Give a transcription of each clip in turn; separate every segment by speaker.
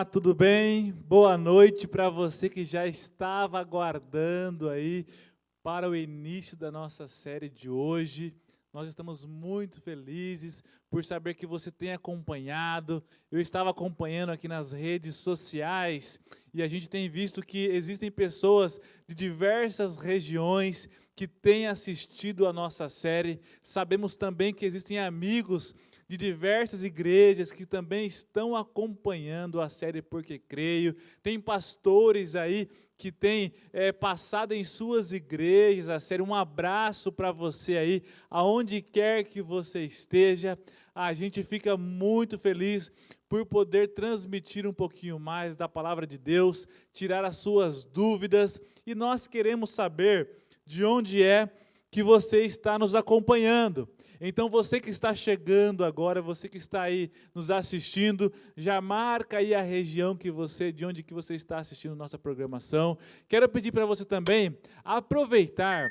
Speaker 1: Olá, tudo bem? Boa noite para você que já estava aguardando aí para o início da nossa série de hoje. Nós estamos muito felizes por saber que você tem acompanhado. Eu estava acompanhando aqui nas redes sociais e a gente tem visto que existem pessoas de diversas regiões que têm assistido a nossa série. Sabemos também que existem amigos de diversas igrejas que também estão acompanhando a série Porque Creio. Tem pastores aí que têm passado em suas igrejas a série. Um abraço para você aí, aonde quer que você esteja. A gente fica muito feliz por poder transmitir um pouquinho mais da palavra de Deus, tirar as suas dúvidas. E nós queremos saber de onde é que você está nos acompanhando. Então você que está chegando agora, você que está aí nos assistindo, já marca aí a região de onde que você está assistindo nossa programação. Quero pedir para você também aproveitar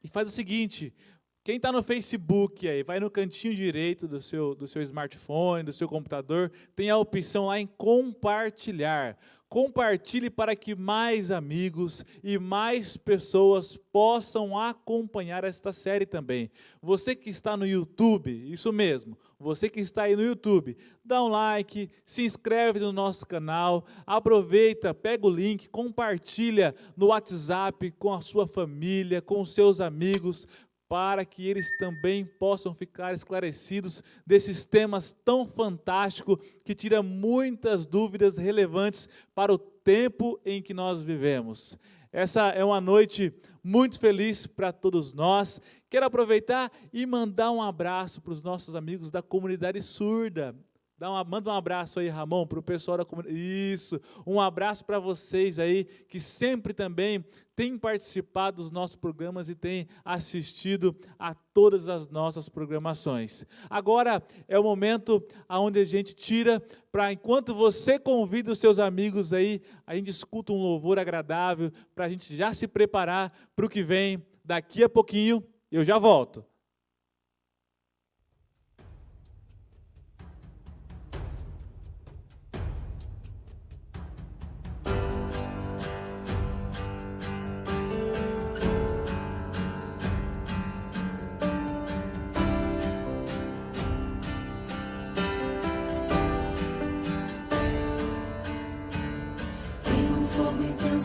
Speaker 1: e faz o seguinte: quem está no Facebook aí, vai no cantinho direito do seu smartphone, do seu computador, tem a opção lá em compartilhar. Compartilhe para que mais amigos e mais pessoas possam acompanhar esta série também. Você que está no YouTube, isso mesmo, você que está aí no YouTube, dá um like, se inscreve no nosso canal, aproveita, pega o link, compartilha no WhatsApp com a sua família, com os seus amigos, para que eles também possam ficar esclarecidos desses temas tão fantásticos que tiram muitas dúvidas relevantes para o tempo em que nós vivemos. Essa é uma noite muito feliz para todos nós. Quero aproveitar e mandar um abraço para os nossos amigos da comunidade surda. Manda um abraço aí, Ramon, para o pessoal da comunidade. Isso, um abraço para vocês aí, que sempre também têm participado dos nossos programas e têm assistido a todas as nossas programações. Agora é o momento onde a gente tira, para enquanto você convida os seus amigos aí, a gente escuta um louvor agradável, para a gente já se preparar para o que vem. Daqui a pouquinho, eu já volto.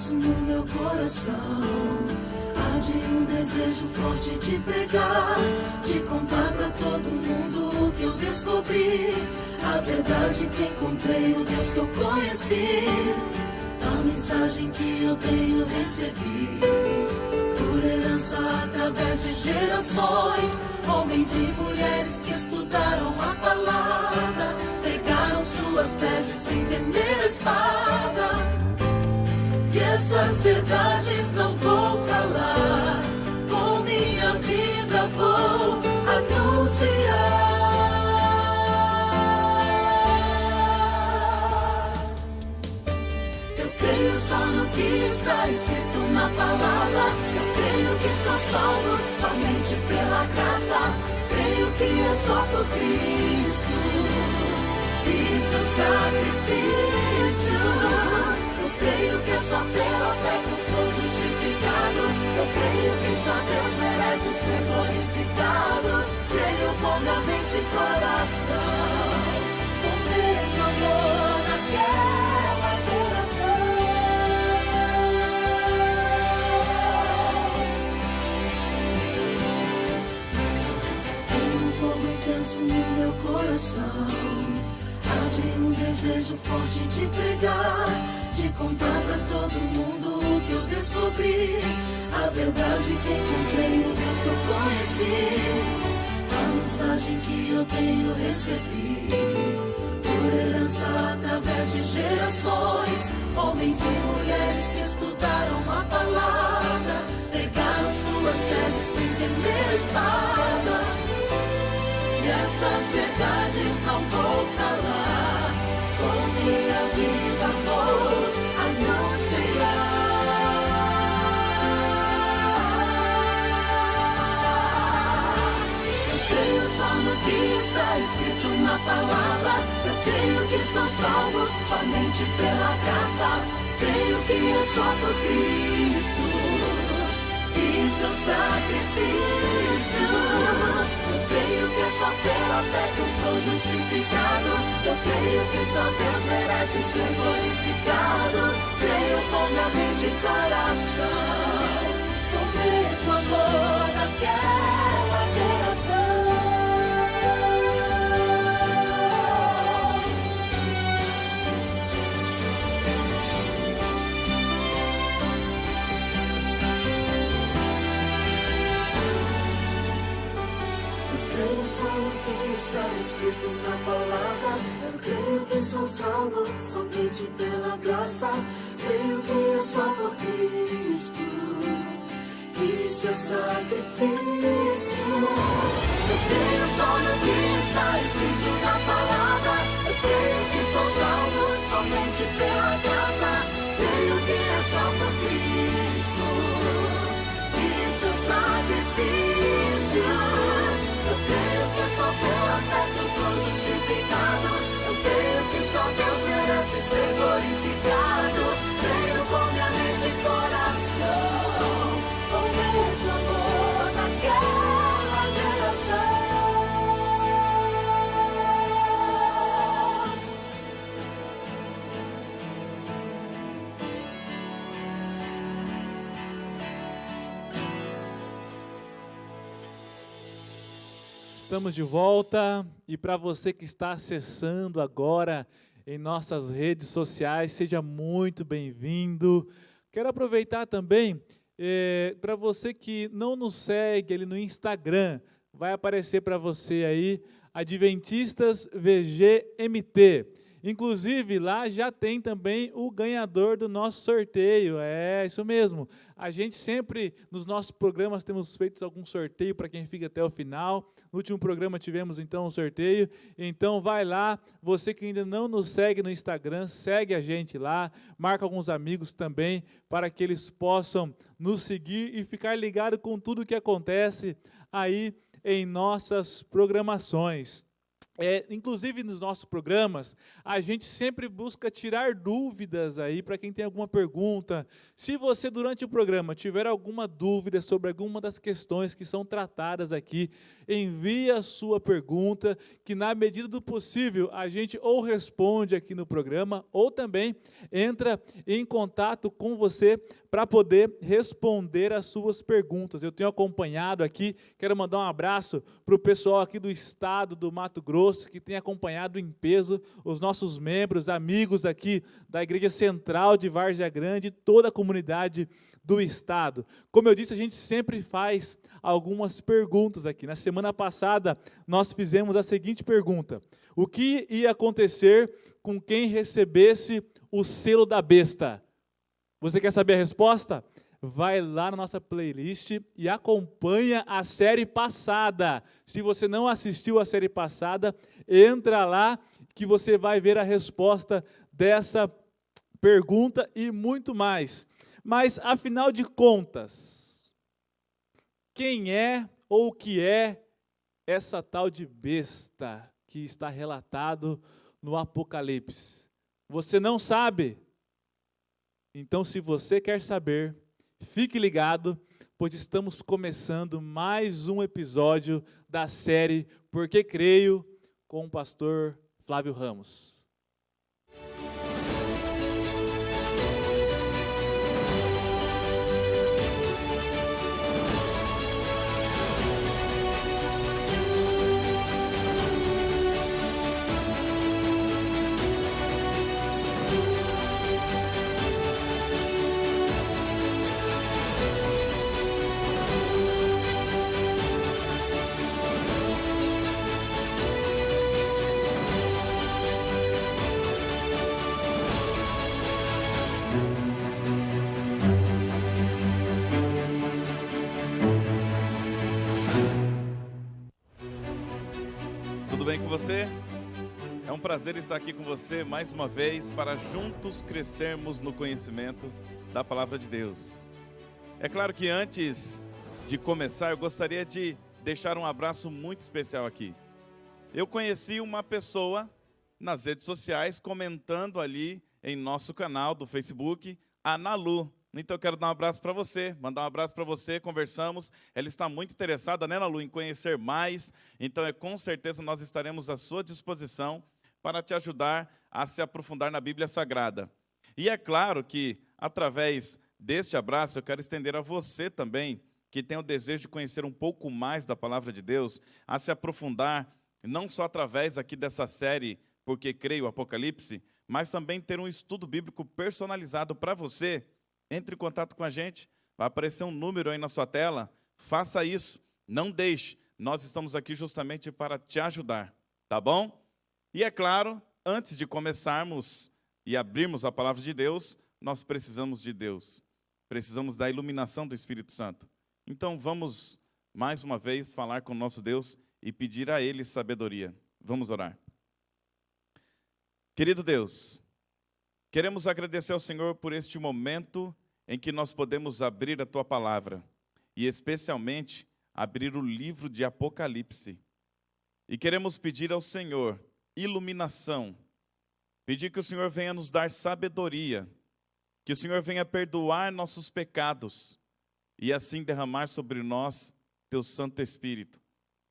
Speaker 2: No meu coração arde um desejo forte de pregar, de contar pra todo mundo o que eu descobri, a verdade que encontrei, o Deus que eu conheci, a mensagem que eu tenho recebido por herança através de gerações, homens e mulheres que estudaram a palavra, pregaram suas teses sem temer a espada. E essas verdades não vou calar, com minha vida vou anunciar. Eu creio só no que está escrito na palavra, eu creio que sou salvo somente pela graça, creio que é só por Cristo e seu sacrifício. Creio que é só pela fé que eu sou justificado. Eu creio que só Deus merece ser glorificado. Creio com minha mente e coração, com mesmo amor naquela geração. Tem um fogo intenso no meu coração, arde um desejo forte de pregar, de contar pra todo mundo o que eu descobri, a verdade que encontrei, o Deus que eu conheci, a mensagem que eu tenho recebido por herança através de gerações, homens e mulheres que estudaram a palavra, pregaram suas teses sem temer a espada. E essas verdades não vou calar, com minha vida vou anunciar. Eu creio só no que está escrito na palavra, eu creio que sou salvo somente pela graça. Creio que é só por Cristo e seu sacrifício. Eu creio que é só pela fé que eu sou justificado. Eu creio que só Deus merece ser glorificado. Creio com minha mente e coração, com o mesmo amor daquela geração. Eu sou o que está escrito na palavra. Eu creio que sou salvo somente pela graça. Creio que é só por Cristo e seu sacrifício. Eu creio só no que está escrito na palavra. Eu creio que sou salvo somente pela graça. Creio que é só por Cristo e seu sacrifício. Eu creio que só pela fé que eu sou justificado. Eu creio que só Deus merece ser glorificado. Creio com minha mente e coração, com o mesmo amor daquela geração.
Speaker 1: Estamos de volta e para você que está acessando agora em nossas redes sociais, seja muito bem-vindo. Quero aproveitar também para você que não nos segue ali no Instagram, vai aparecer para você aí Adventistas VGMT. Inclusive, lá já tem também o ganhador do nosso sorteio. É, isso mesmo. A gente sempre, nos nossos programas, temos feito algum sorteio para quem fica até o final. No último programa tivemos, então, um sorteio. Então, vai lá. Você que ainda não nos segue no Instagram, segue a gente lá. Marca alguns amigos também, para que eles possam nos seguir e ficar ligado com tudo o que acontece aí em nossas programações. Inclusive nos nossos programas, a gente sempre busca tirar dúvidas aí para quem tem alguma pergunta. Se você durante o programa tiver alguma dúvida sobre alguma das questões que são tratadas aqui, envie a sua pergunta, que na medida do possível a gente ou responde aqui no programa ou também entra em contato com você para poder responder as suas perguntas. Eu tenho acompanhado aqui, quero mandar um abraço para o pessoal aqui do estado do Mato Grosso, que tem acompanhado em peso os nossos membros, amigos aqui da Igreja Central de Várzea Grande, toda a comunidade do estado. Como eu disse, a gente sempre faz algumas perguntas aqui. Na semana passada, nós fizemos a seguinte pergunta: o que ia acontecer com quem recebesse o selo da besta? Você quer saber a resposta? Vai lá na nossa playlist e acompanha a série passada. Se você não assistiu a série passada, entra lá que você vai ver a resposta dessa pergunta e muito mais. Mas, afinal de contas, quem é ou o que é essa tal de besta que está relatado no Apocalipse? Você não sabe? Então, se você quer saber, fique ligado, pois estamos começando mais um episódio da série Porque Creio, com o pastor Flávio Ramos.
Speaker 3: Tudo bem com você? É um prazer estar aqui com você mais uma vez para juntos crescermos no conhecimento da Palavra de Deus. É claro que antes de começar, eu gostaria de deixar um abraço muito especial aqui. Eu conheci uma pessoa nas redes sociais, comentando ali em nosso canal do Facebook, a Nalu. Então eu quero dar um abraço para você, mandar um abraço para você, conversamos. Ela está muito interessada, né, Nalu, em conhecer mais. Então com certeza nós estaremos à sua disposição para te ajudar a se aprofundar na Bíblia Sagrada. E é claro que, através deste abraço, eu quero estender a você também, que tem o desejo de conhecer um pouco mais da Palavra de Deus, a se aprofundar, não só através aqui dessa série, Porque Creio, Apocalipse, mas também ter um estudo bíblico personalizado para você. Entre em contato com a gente, vai aparecer um número aí na sua tela, faça isso, não deixe, nós estamos aqui justamente para te ajudar, tá bom? E é claro, antes de começarmos e abrirmos a Palavra de Deus, nós precisamos de Deus, precisamos da iluminação do Espírito Santo. Então vamos, mais uma vez, falar com o nosso Deus e pedir a Ele sabedoria. Vamos orar. Querido Deus, queremos agradecer ao Senhor por este momento em que nós podemos abrir a Tua Palavra, e especialmente abrir o livro de Apocalipse. E queremos pedir ao Senhor iluminação, pedir que o Senhor venha nos dar sabedoria, que o Senhor venha perdoar nossos pecados, e assim derramar sobre nós Teu Santo Espírito,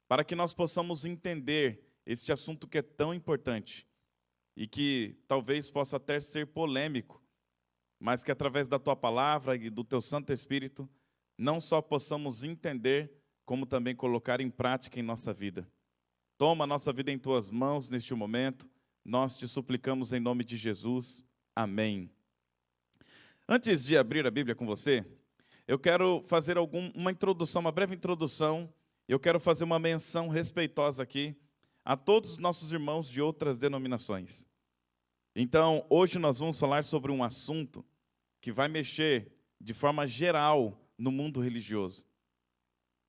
Speaker 3: para que nós possamos entender este assunto que é tão importante, e que talvez possa até ser polêmico, mas que através da Tua Palavra e do Teu Santo Espírito, não só possamos entender, como também colocar em prática em nossa vida. Toma a nossa vida em Tuas mãos neste momento, nós te suplicamos em nome de Jesus. Amém. Antes de abrir a Bíblia com você, eu quero fazer uma introdução, uma breve introdução. Eu quero fazer uma menção respeitosa aqui a todos os nossos irmãos de outras denominações. Então, hoje nós vamos falar sobre um assunto que vai mexer de forma geral no mundo religioso.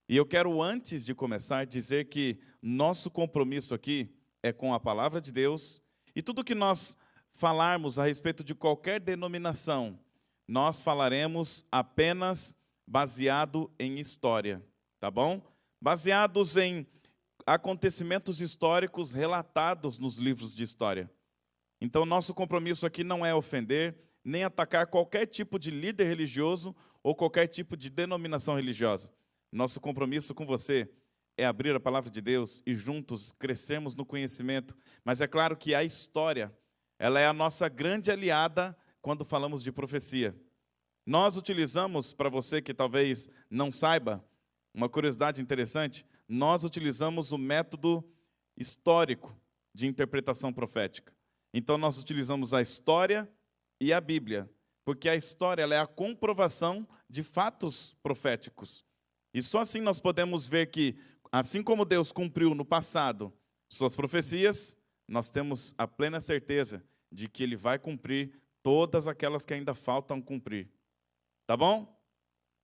Speaker 3: E eu quero, antes de começar, dizer que nosso compromisso aqui é com a Palavra de Deus, e tudo que nós falarmos a respeito de qualquer denominação, nós falaremos apenas baseado em história, tá bom? Baseados em acontecimentos históricos relatados nos livros de história. Então, nosso compromisso aqui não é ofender, nem atacar qualquer tipo de líder religioso ou qualquer tipo de denominação religiosa. Nosso compromisso com você é abrir a Palavra de Deus e juntos crescermos no conhecimento. Mas é claro que a história, ela é a nossa grande aliada quando falamos de profecia. Nós utilizamos, para você que talvez não saiba, uma curiosidade interessante, nós utilizamos o método histórico de interpretação profética. Então nós utilizamos a história e a Bíblia, porque a história ela é a comprovação de fatos proféticos. E só assim nós podemos ver que, assim como Deus cumpriu no passado suas profecias, nós temos a plena certeza de que Ele vai cumprir todas aquelas que ainda faltam cumprir. Tá bom?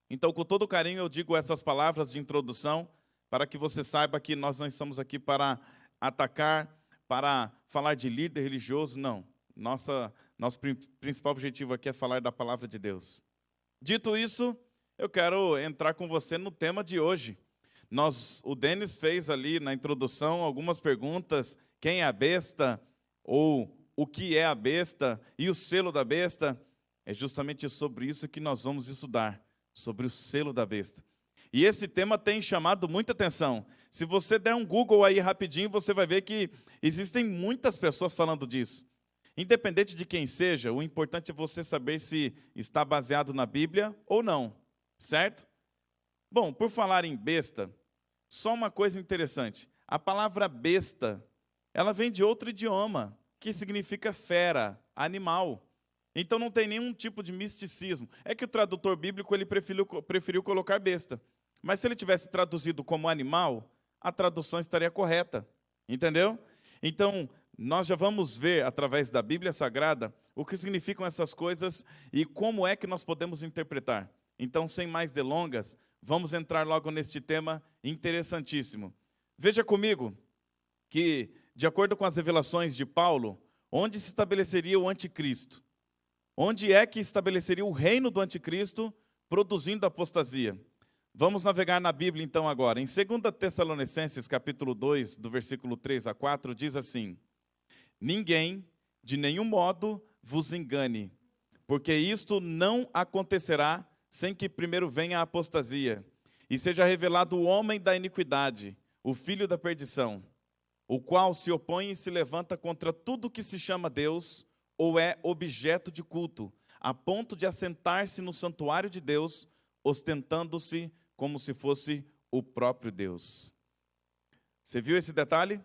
Speaker 3: Então, com todo carinho, eu digo essas palavras de introdução para que você saiba que nós não estamos aqui para atacar, para falar de líder religioso, não. Nosso principal objetivo aqui é falar da Palavra de Deus. Dito isso, eu quero entrar com você no tema de hoje. O Denis fez ali na introdução algumas perguntas, quem é a besta, ou o que é a besta, e o selo da besta. É justamente sobre isso que nós vamos estudar, sobre o selo da besta. E esse tema tem chamado muita atenção. Se você der um Google aí rapidinho, você vai ver que existem muitas pessoas falando disso. Independente de quem seja, o importante é você saber se está baseado na Bíblia ou não, certo? Bom, por falar em besta, só uma coisa interessante. A palavra besta, ela vem de outro idioma, que significa fera, animal. Então não tem nenhum tipo de misticismo. É que o tradutor bíblico ele preferiu colocar besta. Mas se ele tivesse traduzido como animal, a tradução estaria correta. Entendeu? Então, nós já vamos ver, através da Bíblia Sagrada, o que significam essas coisas e como é que nós podemos interpretar. Então, sem mais delongas, vamos entrar logo neste tema interessantíssimo. Veja comigo que, de acordo com as revelações de Paulo, onde se estabeleceria o anticristo? Onde é que estabeleceria o reino do anticristo, produzindo apostasia? Vamos navegar na Bíblia então agora. Em 2 Tessalonicenses, capítulo 2, do versículo 3 a 4, diz assim: ninguém de nenhum modo vos engane, porque isto não acontecerá sem que primeiro venha a apostasia, e seja revelado o homem da iniquidade, o filho da perdição, o qual se opõe e se levanta contra tudo que se chama Deus ou é objeto de culto, a ponto de assentar-se no santuário de Deus, ostentando-se como se fosse o próprio Deus. Você viu esse detalhe?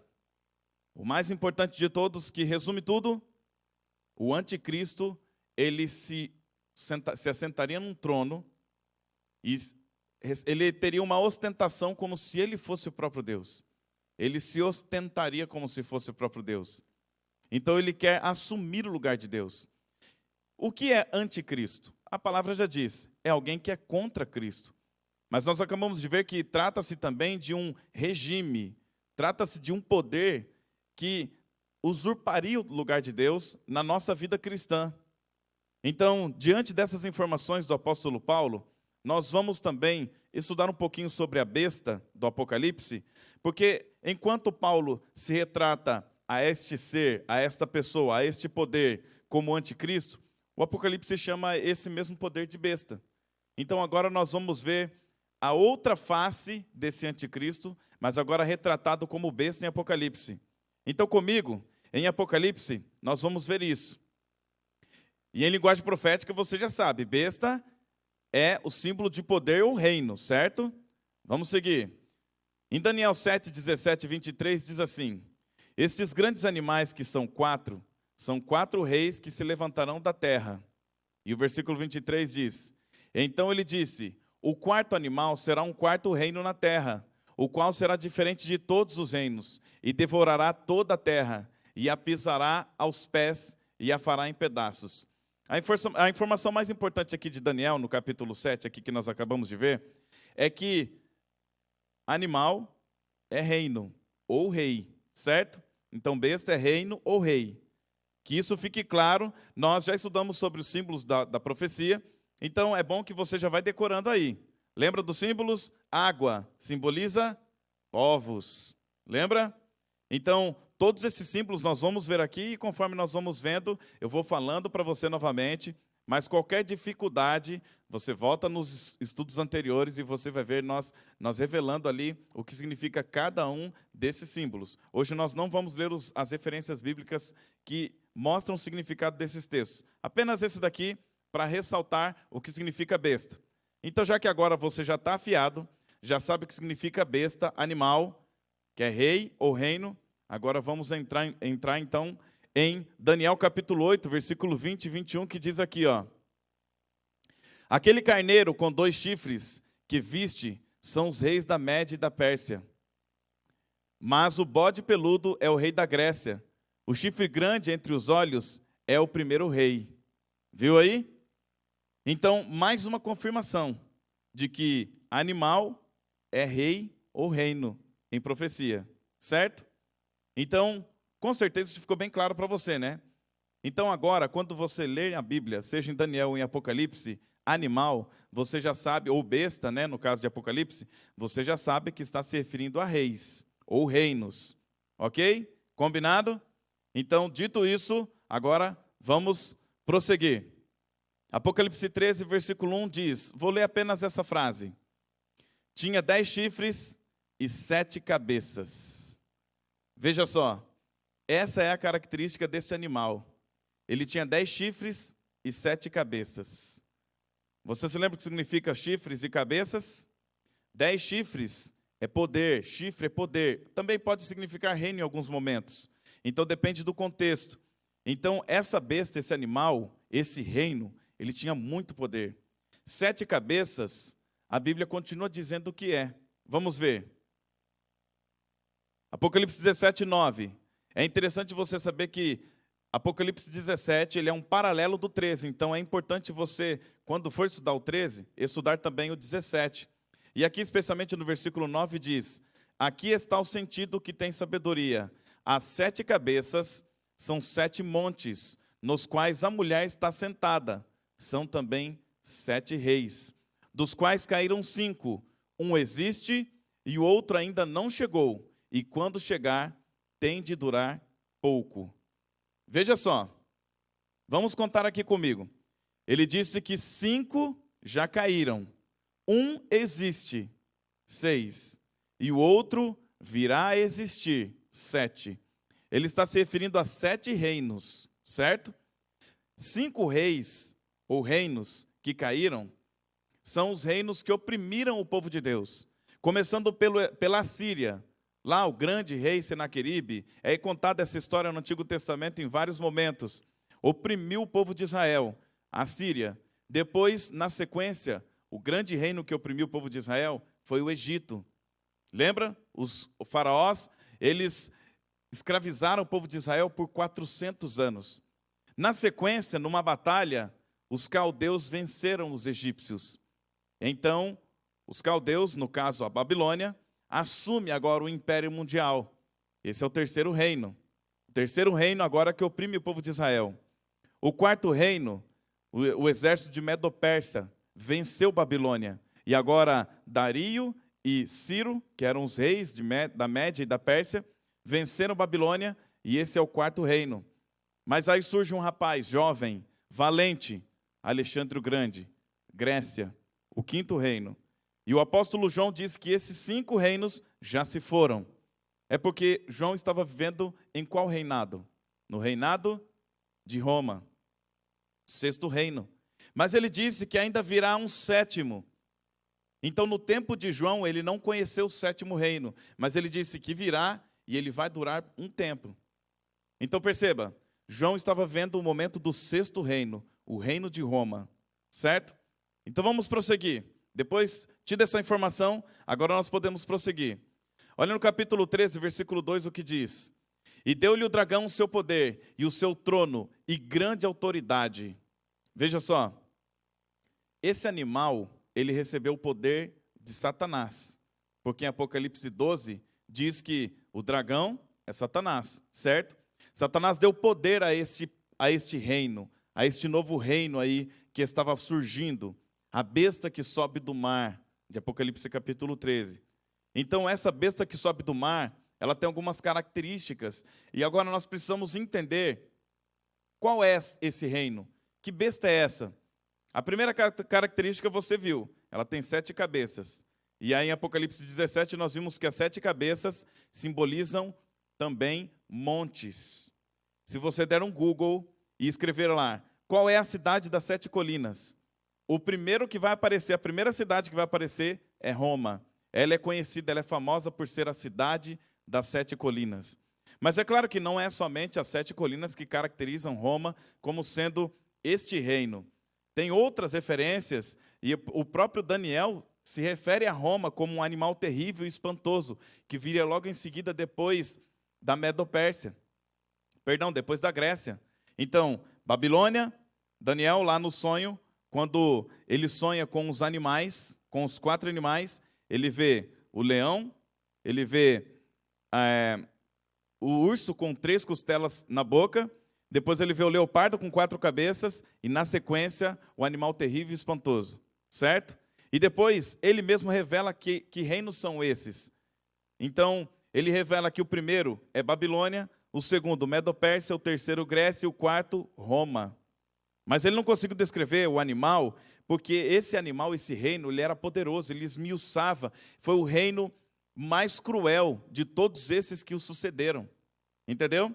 Speaker 3: O mais importante de todos, que resume tudo, o anticristo, ele se assentaria num trono e ele teria uma ostentação como se ele fosse o próprio Deus. Ele se ostentaria como se fosse o próprio Deus. Então ele quer assumir o lugar de Deus. O que é anticristo? A palavra já diz, é alguém que é contra Cristo. Mas nós acabamos de ver que trata-se também de um regime, trata-se de um poder que usurparia o lugar de Deus na nossa vida cristã. Então, diante dessas informações do apóstolo Paulo, nós vamos também estudar um pouquinho sobre a besta do Apocalipse, porque enquanto Paulo se retrata a este ser, a esta pessoa, a este poder como anticristo, o Apocalipse chama esse mesmo poder de besta. Então agora nós vamos ver a outra face desse anticristo, mas agora retratado como besta em Apocalipse. Então comigo, em Apocalipse, nós vamos ver isso. E em linguagem profética você já sabe, besta é o símbolo de poder ou reino, certo? Vamos seguir. Em Daniel 7, 17 e 23 diz assim: estes grandes animais que são quatro reis que se levantarão da terra. E o versículo 23 diz: então ele disse, o quarto animal será um quarto reino na terra, o qual será diferente de todos os reinos, e devorará toda a terra, e a pisará aos pés, e a fará em pedaços. A informação mais importante aqui de Daniel, no capítulo 7, aqui que nós acabamos de ver, é que animal é reino, ou rei, certo? Então besta é reino ou rei. Que isso fique claro, nós já estudamos sobre os símbolos da profecia, então é bom que você já vai decorando aí. Lembra dos símbolos? Água simboliza povos, lembra? Então, todos esses símbolos nós vamos ver aqui e conforme nós vamos vendo, eu vou falando para você novamente, mas qualquer dificuldade, você volta nos estudos anteriores e você vai ver nós revelando ali o que significa cada um desses símbolos. Hoje nós não vamos ler as referências bíblicas que mostram o significado desses textos. Apenas esse daqui para ressaltar o que significa besta. Então, já que agora você já está afiado, já sabe o que significa besta, animal, que é rei ou reino, agora vamos entrar então em Daniel capítulo 8, versículo 20 e 21, que diz aqui, ó: aquele carneiro com 2 chifres que viste são os reis da Média e da Pérsia. Mas o bode peludo é o rei da Grécia. O chifre grande entre os olhos é o primeiro rei. Viu aí? Então, mais uma confirmação de que animal é rei ou reino em profecia, certo? Então, com certeza isso ficou bem claro para você, né? Então agora, quando você lê a Bíblia, seja em Daniel ou em Apocalipse, animal, você já sabe, ou besta, né, no caso de Apocalipse, você já sabe que está se referindo a reis ou reinos, ok? Combinado? Então, dito isso, agora vamos prosseguir. Apocalipse 13, versículo 1 diz, vou ler apenas essa frase: tinha 10 chifres e 7 cabeças. Veja só, essa é a característica desse animal. Ele tinha 10 chifres e 7 cabeças. Você se lembra o que significa chifres e cabeças? 10 chifres é poder, chifre é poder. Também pode significar reino em alguns momentos. Então depende do contexto. Então essa besta, esse animal, esse reino, ele tinha muito poder. 7 cabeças, a Bíblia continua dizendo o que é. Vamos ver. Apocalipse 17, 9. É interessante você saber que Apocalipse 17, ele é um paralelo do 13. Então é importante você, quando for estudar o 13, estudar também o 17. E aqui, especialmente no versículo 9, diz: aqui está o sentido que tem sabedoria. As 7 cabeças são 7 montes, nos quais a mulher está sentada. São também 7 reis, dos quais caíram 5. Um existe e o outro ainda não chegou. E quando chegar, tem de durar pouco. Veja só, vamos contar aqui comigo. Ele disse que 5 já caíram, 1 existe, 6, e o outro virá a existir, 7. Ele está se referindo a 7 reinos, certo? 5 reis, ou reinos, que caíram, são os reinos que oprimiram o povo de Deus. Começando pela Assíria. Lá o grande rei Senaqueribe, é contada essa história no Antigo Testamento em vários momentos. Oprimiu o povo de Israel, a Síria. Depois, na sequência, o grande reino que oprimiu o povo de Israel foi o Egito. Lembra? Os faraós, eles escravizaram o povo de Israel por 400 anos. Na sequência, numa batalha, os caldeus venceram os egípcios. Então, os caldeus, no caso a Babilônia, assume agora o Império Mundial. Esse é o terceiro reino. O terceiro reino agora que oprime o povo de Israel. O quarto reino, o exército de Medo-Pérsia, venceu Babilônia. E agora Dario e Ciro, que eram os reis da Média e da Pérsia, venceram Babilônia, e esse é o quarto reino. Mas aí surge um rapaz jovem, valente, Alexandre o Grande, Grécia, o quinto reino. E o apóstolo João diz que esses 5 reinos já se foram. É porque João estava vivendo em qual reinado? No reinado de Roma, sexto reino. Mas ele disse que ainda virá um 7º. Então, no tempo de João, ele não conheceu o 7º reino, mas ele disse que virá e ele vai durar um tempo. Então, perceba, João estava vendo o momento do sexto reino, o reino de Roma, certo? Então, vamos prosseguir. Depois, tida essa informação, agora nós podemos prosseguir. Olha no capítulo 13, versículo 2, o que diz. E deu-lhe o dragão o seu poder, e o seu trono, e grande autoridade. Veja só, esse animal, ele recebeu o poder de Satanás. Porque em Apocalipse 12, diz que o dragão é Satanás, certo? Satanás deu poder a este reino, a este novo reino aí que estava surgindo. A besta que sobe do mar, de Apocalipse capítulo 13. Então, essa besta que sobe do mar, ela tem algumas características. E agora nós precisamos entender qual é esse reino. Que besta é essa? A primeira característica você viu, ela tem 7 cabeças. E aí em Apocalipse 17 nós vimos que as 7 cabeças simbolizam também montes. Se você der um Google e escrever lá, qual é a cidade das 7 colinas? O primeiro que vai aparecer, a primeira cidade que vai aparecer é Roma. Ela é conhecida, ela é famosa por ser a cidade das 7 colinas. Mas é claro que não é somente as 7 colinas que caracterizam Roma como sendo este reino. Tem outras referências, e o próprio Daniel se refere a Roma como um animal terrível e espantoso, que viria logo em seguida depois da Medo-Pérsia. Perdão, depois da Grécia. Então, Babilônia, Daniel lá no sonho, quando ele sonha com os animais, com os 4 animais, ele vê o leão, ele vê o urso com 3 costelas na boca, depois ele vê o leopardo com 4 cabeças, e na sequência, o animal terrível e espantoso, certo? E depois, ele mesmo revela que reinos são esses. Então, ele revela que o primeiro é Babilônia, o segundo, Medo-Pérsia, o terceiro, Grécia, e o quarto, Roma. Mas ele não conseguiu descrever o animal, porque esse animal, esse reino, ele era poderoso, ele esmiuçava. Foi o reino mais cruel de todos esses que o sucederam. Entendeu?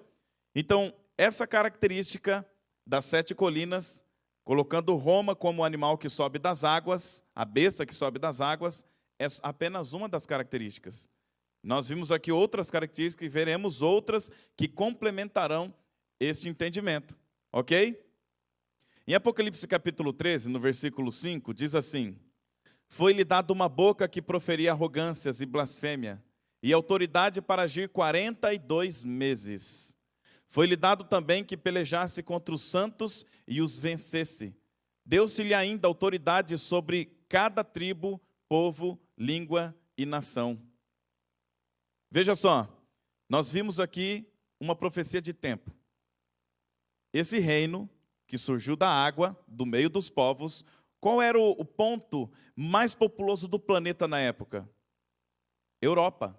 Speaker 3: Então, essa característica das 7 colinas, colocando Roma como o animal que sobe das águas, a besta que sobe das águas, é apenas uma das características. Nós vimos aqui outras características e veremos outras que complementarão este entendimento. Ok? Em Apocalipse capítulo 13, no versículo 5, diz assim: Foi-lhe dada uma boca que proferia arrogâncias e blasfêmia, e autoridade para agir 42 meses. Foi-lhe dado também que pelejasse contra os santos e os vencesse. Deu-se-lhe ainda autoridade sobre cada tribo, povo, língua e nação. Veja só, nós vimos aqui uma profecia de tempo. Esse reino que surgiu da água, do meio dos povos, qual era o ponto mais populoso do planeta na época? Europa.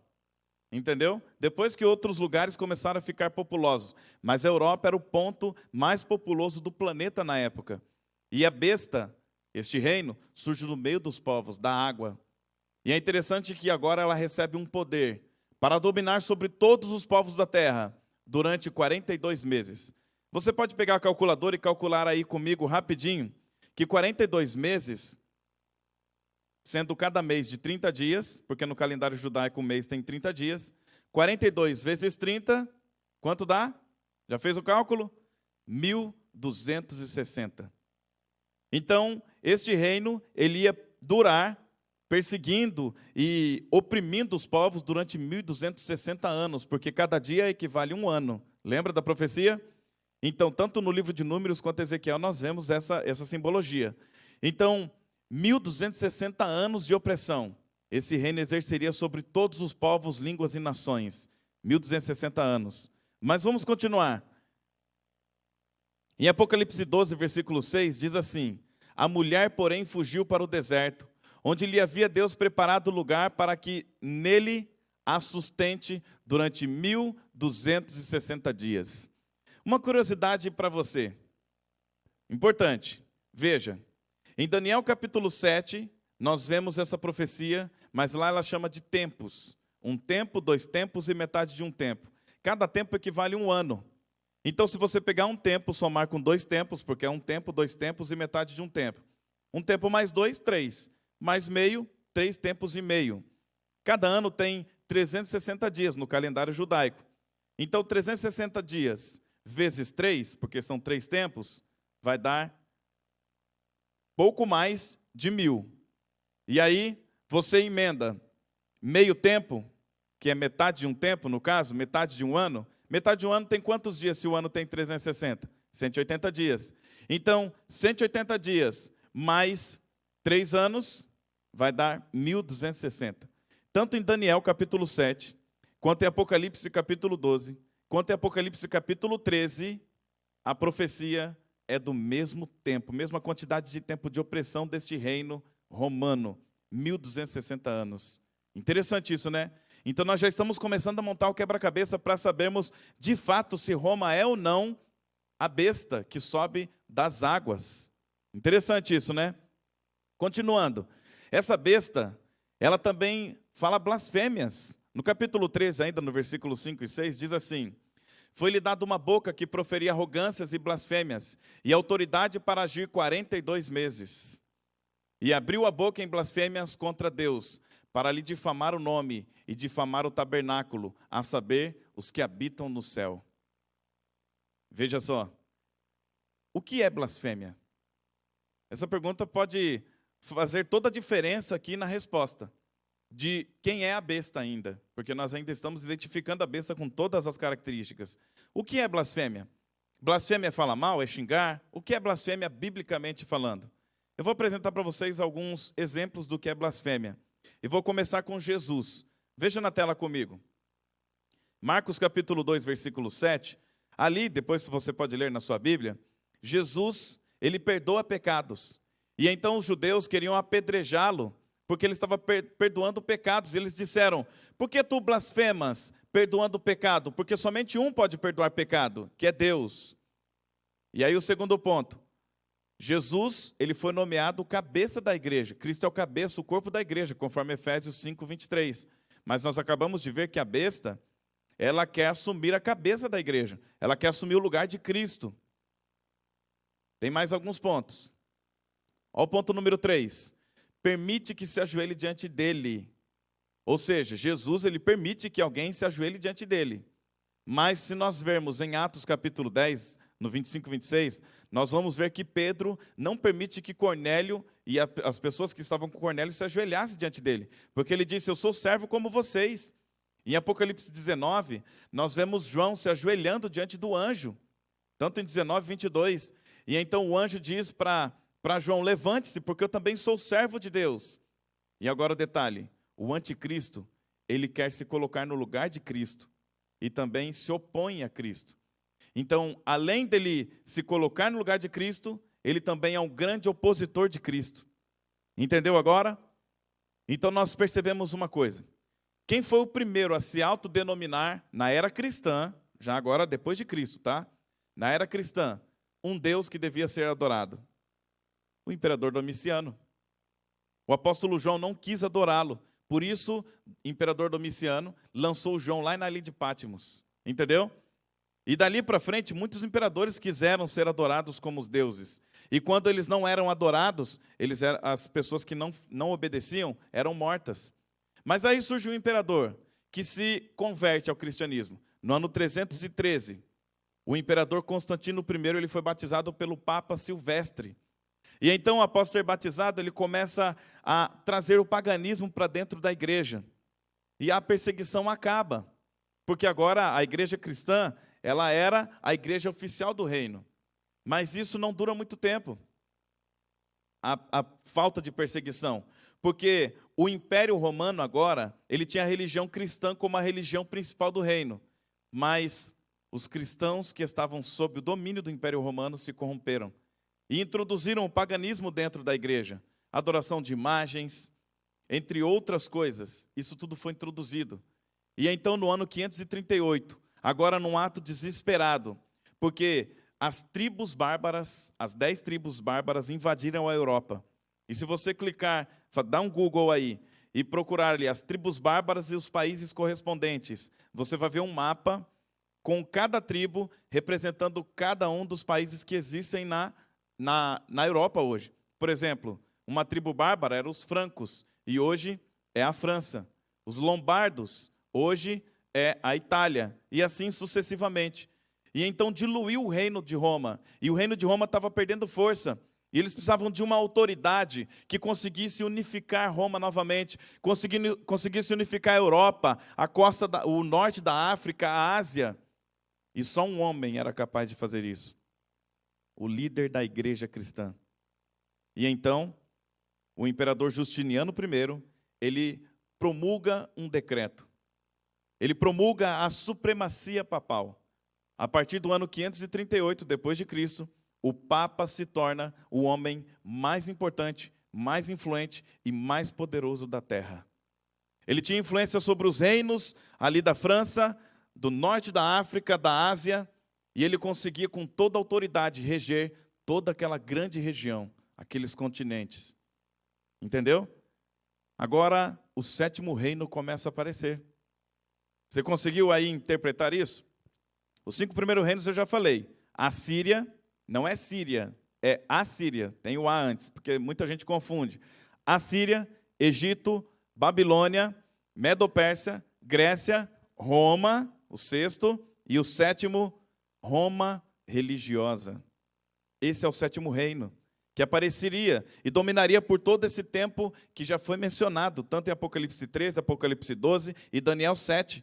Speaker 3: Entendeu? Depois que outros lugares começaram a ficar populosos. Mas a Europa era o ponto mais populoso do planeta na época. E a besta, este reino, surge no meio dos povos, da água. E é interessante que agora ela recebe um poder para dominar sobre todos os povos da terra durante 42 meses. Você pode pegar a calculadora e calcular aí comigo rapidinho que 42 meses, sendo cada mês de 30 dias, porque no calendário judaico o mês tem 30 dias, 42 vezes 30, quanto dá? Já fez o cálculo? 1260. Então, este reino, ele ia durar perseguindo e oprimindo os povos durante 1260 anos, porque cada dia equivale a um ano. Lembra da profecia? Então, tanto no livro de Números quanto Ezequiel, nós vemos essa simbologia. Então, 1260 anos de opressão. Esse reino exerceria sobre todos os povos, línguas e nações. 1260 anos. Mas vamos continuar. Em Apocalipse 12, versículo 6, diz assim: a mulher, porém, fugiu para o deserto, onde lhe havia Deus preparado lugar para que nele a sustente durante 1260 dias. Uma curiosidade para você, importante, veja, em Daniel capítulo 7, nós vemos essa profecia, mas lá ela chama de tempos. Um tempo, 2 tempos e metade de um tempo. Cada tempo equivale a um ano. Então, se você pegar um tempo, somar com 2 tempos, porque é um tempo, 2 tempos e metade de um tempo. Um tempo mais 2, 3. Mais meio, 3 tempos e meio. Cada ano tem 360 dias no calendário judaico. Então, 360 dias vezes 3, porque são 3 tempos, vai dar pouco mais de 1000. E aí, você emenda meio tempo, que é metade de um tempo, no caso, metade de um ano. Metade de um ano tem quantos dias se o ano tem 360? 180 dias. Então, 180 dias mais 3 anos vai dar 1260. Tanto em Daniel capítulo 7, quanto em Apocalipse capítulo 12, quanto em Apocalipse capítulo 13, a profecia é do mesmo tempo, mesma quantidade de tempo de opressão deste reino romano, 1260 anos. Interessante isso, né? Então nós já estamos começando a montar o quebra-cabeça para sabermos de fato se Roma é ou não a besta que sobe das águas. Interessante isso, né? Continuando. Essa besta, ela também fala blasfêmias. No capítulo 13, ainda no versículo 5 e 6, diz assim: foi-lhe dada uma boca que proferia arrogâncias e blasfêmias, e autoridade para agir 42 meses. E abriu a boca em blasfêmias contra Deus, para lhe difamar o nome e difamar o tabernáculo, a saber, os que habitam no céu. Veja só, o que é blasfêmia? Essa pergunta pode fazer toda a diferença aqui na resposta de quem é a besta ainda, porque nós ainda estamos identificando a besta com todas as características. O que é blasfêmia? Blasfêmia é falar mal, é xingar? O que é blasfêmia biblicamente falando? Eu vou apresentar para vocês alguns exemplos do que é blasfêmia. E vou começar com Jesus. Veja na tela comigo. Marcos capítulo 2, versículo 7. Ali, depois você pode ler na sua Bíblia, Jesus, ele perdoa pecados. E então os judeus queriam apedrejá-lo, porque ele estava perdoando pecados. Eles disseram: por que tu blasfemas perdoando o pecado? Porque somente um pode perdoar pecado, que é Deus. E aí o segundo ponto. Jesus, ele foi nomeado cabeça da igreja. Cristo é o cabeça, o corpo da igreja, conforme Efésios 5, 23. Mas nós acabamos de ver que a besta, ela quer assumir a cabeça da igreja. Ela quer assumir o lugar de Cristo. Tem mais alguns pontos. Olha o ponto número 3. Permite que se ajoelhe diante dele. Ou seja, Jesus, ele permite que alguém se ajoelhe diante dele. Mas se nós vermos em Atos capítulo 10, no 25 e 26, nós vamos ver que Pedro não permite que Cornélio e as pessoas que estavam com Cornélio se ajoelhassem diante dele. Porque ele disse: eu sou servo como vocês. Em Apocalipse 19, nós vemos João se ajoelhando diante do anjo. Tanto em 19 e 22. E então o anjo diz para João: levante-se, porque eu também sou servo de Deus. E agora o detalhe: o anticristo, ele quer se colocar no lugar de Cristo e também se opõe a Cristo. Então, além dele se colocar no lugar de Cristo, ele também é um grande opositor de Cristo. Entendeu agora? Então nós percebemos uma coisa: Quem foi o primeiro a se autodenominar, na era cristã, já agora depois de Cristo, tá? Na era cristã, um Deus que devia ser adorado? O imperador Domiciano. O apóstolo João não quis adorá-lo. Por isso, o imperador Domiciano lançou João lá na ilha de Patmos. Entendeu? E dali para frente, muitos imperadores quiseram ser adorados como os deuses. E quando eles não eram adorados, as pessoas que não obedeciam eram mortas. Mas aí surge um imperador que se converte ao cristianismo. No ano 313, o imperador Constantino I ele foi batizado pelo Papa Silvestre. E então, após ser batizado, ele começa a trazer o paganismo para dentro da igreja. E a perseguição acaba, porque agora a igreja cristã, ela era a igreja oficial do reino. Mas isso não dura muito tempo, a falta de perseguição. Porque o Império Romano agora, ele tinha a religião cristã como a religião principal do reino. Mas os cristãos que estavam sob o domínio do Império Romano se corromperam. E introduziram o paganismo dentro da igreja. Adoração de imagens, entre outras coisas. Isso tudo foi introduzido. E então no ano 538, agora num ato desesperado, porque as tribos bárbaras, as 10 tribos bárbaras invadiram a Europa. E se você clicar, dá um Google aí, e procurar ali as tribos bárbaras e os países correspondentes, você vai ver um mapa com cada tribo representando cada um dos países que existem na Europa hoje. Por exemplo, uma tribo bárbara era os francos, e hoje é a França. Os lombardos, hoje é a Itália, e assim sucessivamente. E então diluiu o reino de Roma, e o reino de Roma estava perdendo força, e eles precisavam de uma autoridade que conseguisse unificar Roma novamente, conseguisse unificar a Europa, o norte da África, a Ásia. E só um homem era capaz de fazer isso. O líder da igreja cristã. E então, o imperador Justiniano I, ele promulga um decreto. Ele promulga a supremacia papal. A partir do ano 538 depois de Cristo, o Papa se torna o homem mais importante, mais influente e mais poderoso da terra. Ele tinha influência sobre os reinos ali da França, do norte da África, da Ásia, e ele conseguia com toda a autoridade reger toda aquela grande região, aqueles continentes. Entendeu? Agora o 7º reino começa a aparecer. Você conseguiu aí interpretar isso? Os 5 primeiros reinos eu já falei. A Síria, não é Síria, é Assíria. Tem o A antes, porque muita gente confunde. Assíria, Egito, Babilônia, Medo-Pérsia, Grécia, Roma, o 6º, e o 7º, Roma religiosa. Esse é o 7º reino, que apareceria e dominaria por todo esse tempo que já foi mencionado, tanto em Apocalipse 13, Apocalipse 12 e Daniel 7.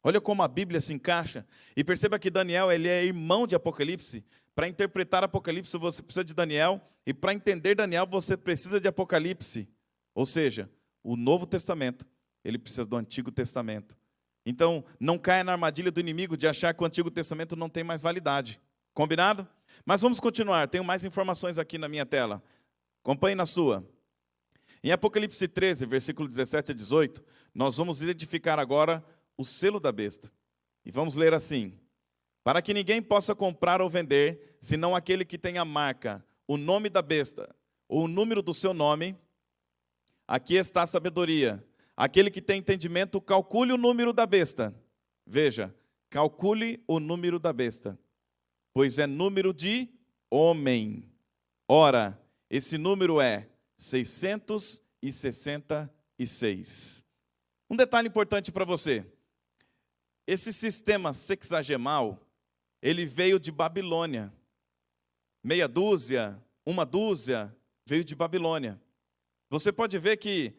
Speaker 3: Olha como a Bíblia se encaixa. E perceba que Daniel ele é irmão de Apocalipse. Para interpretar Apocalipse, você precisa de Daniel. E para entender Daniel, você precisa de Apocalipse. Ou seja, o Novo Testamento, ele precisa do Antigo Testamento. Então, não caia na armadilha do inimigo de achar que o Antigo Testamento não tem mais validade. Combinado? Mas vamos continuar. Tenho mais informações aqui na minha tela. Acompanhe na sua. Em Apocalipse 13, versículo 17 a 18, nós vamos identificar agora o selo da besta. E vamos ler assim: para que ninguém possa comprar ou vender, senão aquele que tem a marca, o nome da besta, ou o número do seu nome. Aqui está a sabedoria. Aquele que tem entendimento, calcule o número da besta. Veja, calcule o número da besta, pois é número de homem. Ora, esse número é 666. Um detalhe importante para você. Esse sistema sexagemal, ele veio de Babilônia. Meia dúzia, uma dúzia, veio de Babilônia. Você pode ver que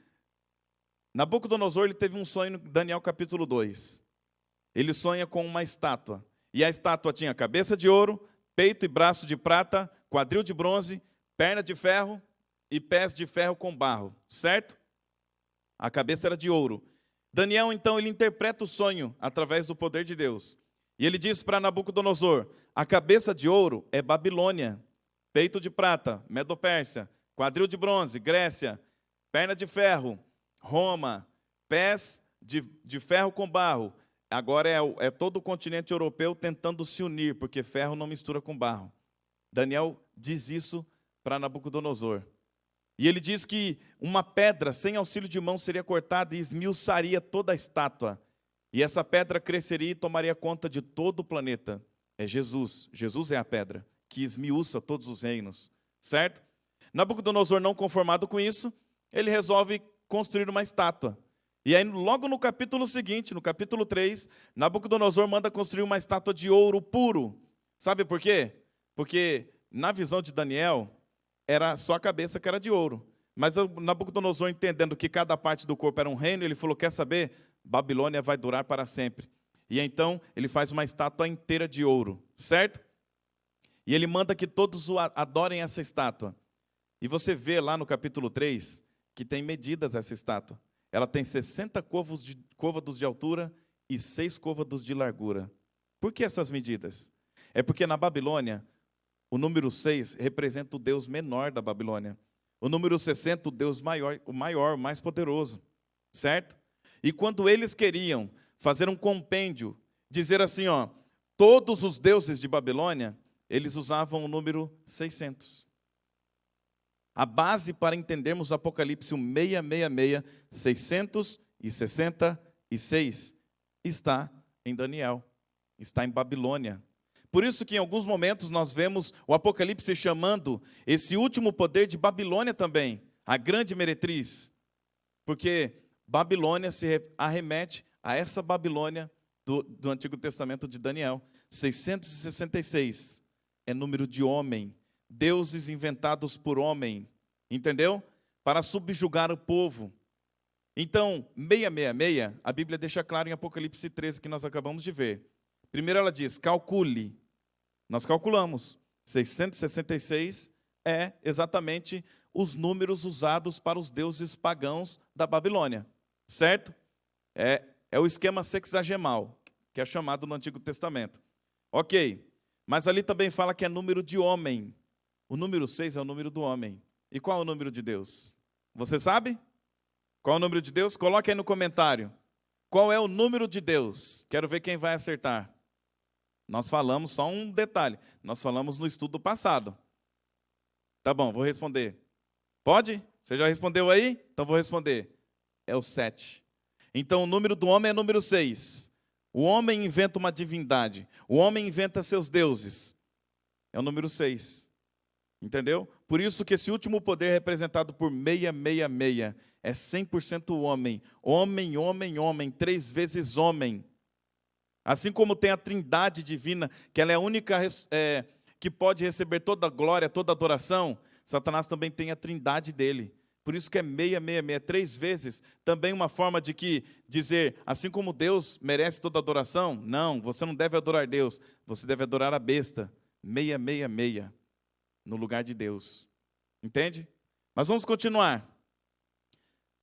Speaker 3: Nabucodonosor ele teve um sonho em Daniel capítulo 2. Ele sonha com uma estátua. E a estátua tinha cabeça de ouro, peito e braço de prata, quadril de bronze, perna de ferro e pés de ferro com barro. Certo? A cabeça era de ouro. Daniel, então, ele interpreta o sonho através do poder de Deus. E ele diz para Nabucodonosor: a cabeça de ouro é Babilônia, peito de prata, Medo-Pérsia, quadril de bronze, Grécia, perna de ferro, Roma, pés de ferro com barro. Agora é todo o continente europeu tentando se unir, porque ferro não mistura com barro. Daniel diz isso para Nabucodonosor. E ele diz que uma pedra sem auxílio de mão seria cortada e esmiuçaria toda a estátua. E essa pedra cresceria e tomaria conta de todo o planeta. É Jesus. Jesus é a pedra que esmiuça todos os reinos. Certo? Nabucodonosor, não conformado com isso, ele resolve construir uma estátua. E aí, logo no capítulo seguinte, no capítulo 3, Nabucodonosor manda construir uma estátua de ouro puro. Sabe por quê? Porque na visão de Daniel, era só a cabeça que era de ouro. Mas Nabucodonosor, entendendo que cada parte do corpo era um reino, ele falou, quer saber? Babilônia vai durar para sempre. E então, ele faz uma estátua inteira de ouro, certo? E ele manda que todos adorem essa estátua. E você vê lá no capítulo 3, que tem medidas essa estátua. Ela tem 60 côvados de altura e 6 côvados de largura. Por que essas medidas? É porque na Babilônia, o número 6 representa o Deus menor da Babilônia. O número 60, o Deus maior, o mais poderoso. Certo? E quando eles queriam fazer um compêndio, dizer assim, ó, todos os deuses de Babilônia, eles usavam o número 600. A base para entendermos Apocalipse 666, 666, está em Daniel, está em Babilônia. Por isso que em alguns momentos nós vemos o Apocalipse chamando esse último poder de Babilônia também, a grande meretriz. Porque Babilônia se arremete a essa Babilônia do Antigo Testamento de Daniel. 666 é número de homem, deuses inventados por homem, entendeu? Para subjugar o povo. Então, 666, a Bíblia deixa claro em Apocalipse 13, que nós acabamos de ver. Primeiro ela diz, calcule. Nós calculamos. 666 é exatamente os números usados para os deuses pagãos da Babilônia. Certo? É o esquema sexagemal, que é chamado no Antigo Testamento. Ok. Mas ali também fala que é número de homem. O número 6 é o número do homem. E qual é o número de Deus? Você sabe? Qual é o número de Deus? Coloque aí no comentário. Qual é o número de Deus? Quero ver quem vai acertar. Nós falamos, só um detalhe, nós falamos no estudo passado. Tá bom, vou responder. Pode? Você já respondeu aí? Então vou responder. É o 7. Então o número do homem é número 6. O homem inventa uma divindade. O homem inventa seus deuses. É o número 6. Entendeu? Por isso que esse último poder representado por 666 é 100% homem. Homem, homem, homem. 3 vezes homem. Assim como tem a trindade divina, que ela é a única que pode receber toda a glória, toda a adoração, Satanás também tem a trindade dele. Por isso que é 666, 3 vezes. Também uma forma de dizer, assim como Deus merece toda a adoração, não, você não deve adorar Deus, você deve adorar a besta. 666, no lugar de Deus. Entende? Mas vamos continuar.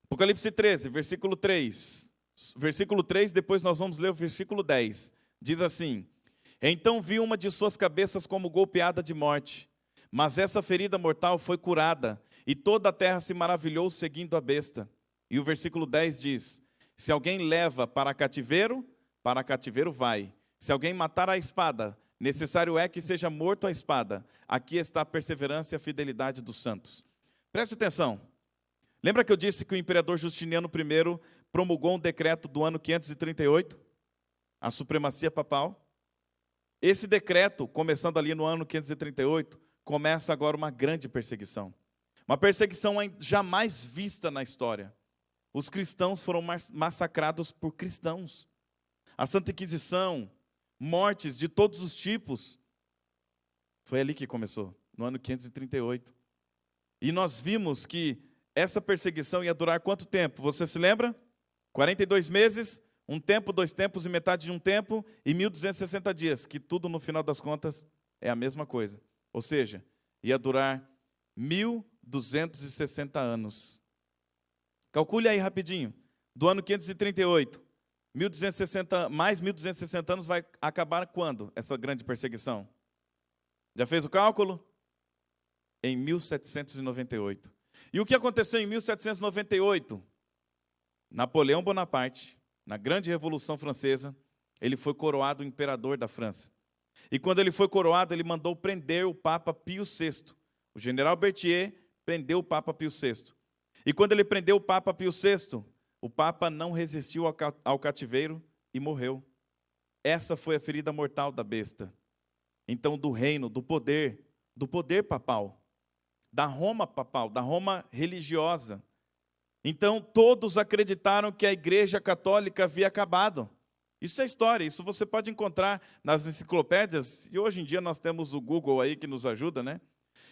Speaker 3: Apocalipse 13, versículo 3. Versículo 3, depois nós vamos ler o versículo 10. Diz assim, então vi uma de suas cabeças como golpeada de morte, mas essa ferida mortal foi curada, e toda a terra se maravilhou seguindo a besta. E o versículo 10 diz, se alguém leva para cativeiro vai. Se alguém matar a espada, necessário é que seja morto a espada. Aqui está a perseverança e a fidelidade dos santos. Preste atenção. Lembra que eu disse que o imperador Justiniano I promulgou um decreto do ano 538? A supremacia papal. Esse decreto, começando ali no ano 538, começa agora uma grande perseguição. Uma perseguição jamais vista na história. Os cristãos foram massacrados por cristãos. A Santa Inquisição, mortes de todos os tipos. Foi ali que começou, no ano 538. E nós vimos que essa perseguição ia durar quanto tempo? Você se lembra? 42 meses, 1 tempo, 2 tempos e metade de 1 tempo, e 1260 dias, que tudo no final das contas é a mesma coisa. Ou seja, ia durar 1260 anos. Calcule aí rapidinho. Do ano 538, 1260, mais 1260 anos vai acabar quando essa grande perseguição? Já fez o cálculo? Em 1798. E o que aconteceu em 1798? Napoleão Bonaparte, na grande Revolução Francesa, ele foi coroado imperador da França. E quando ele foi coroado, ele mandou prender o Papa Pio VI. O general Berthier prendeu o Papa Pio VI. E quando ele prendeu o Papa Pio VI, o Papa não resistiu ao cativeiro e morreu. Essa foi a ferida mortal da besta. Então, do reino, do poder papal, da Roma religiosa. Então, todos acreditaram que a Igreja Católica havia acabado. Isso é história, isso você pode encontrar nas enciclopédias, e hoje em dia nós temos o Google aí que nos ajuda, né?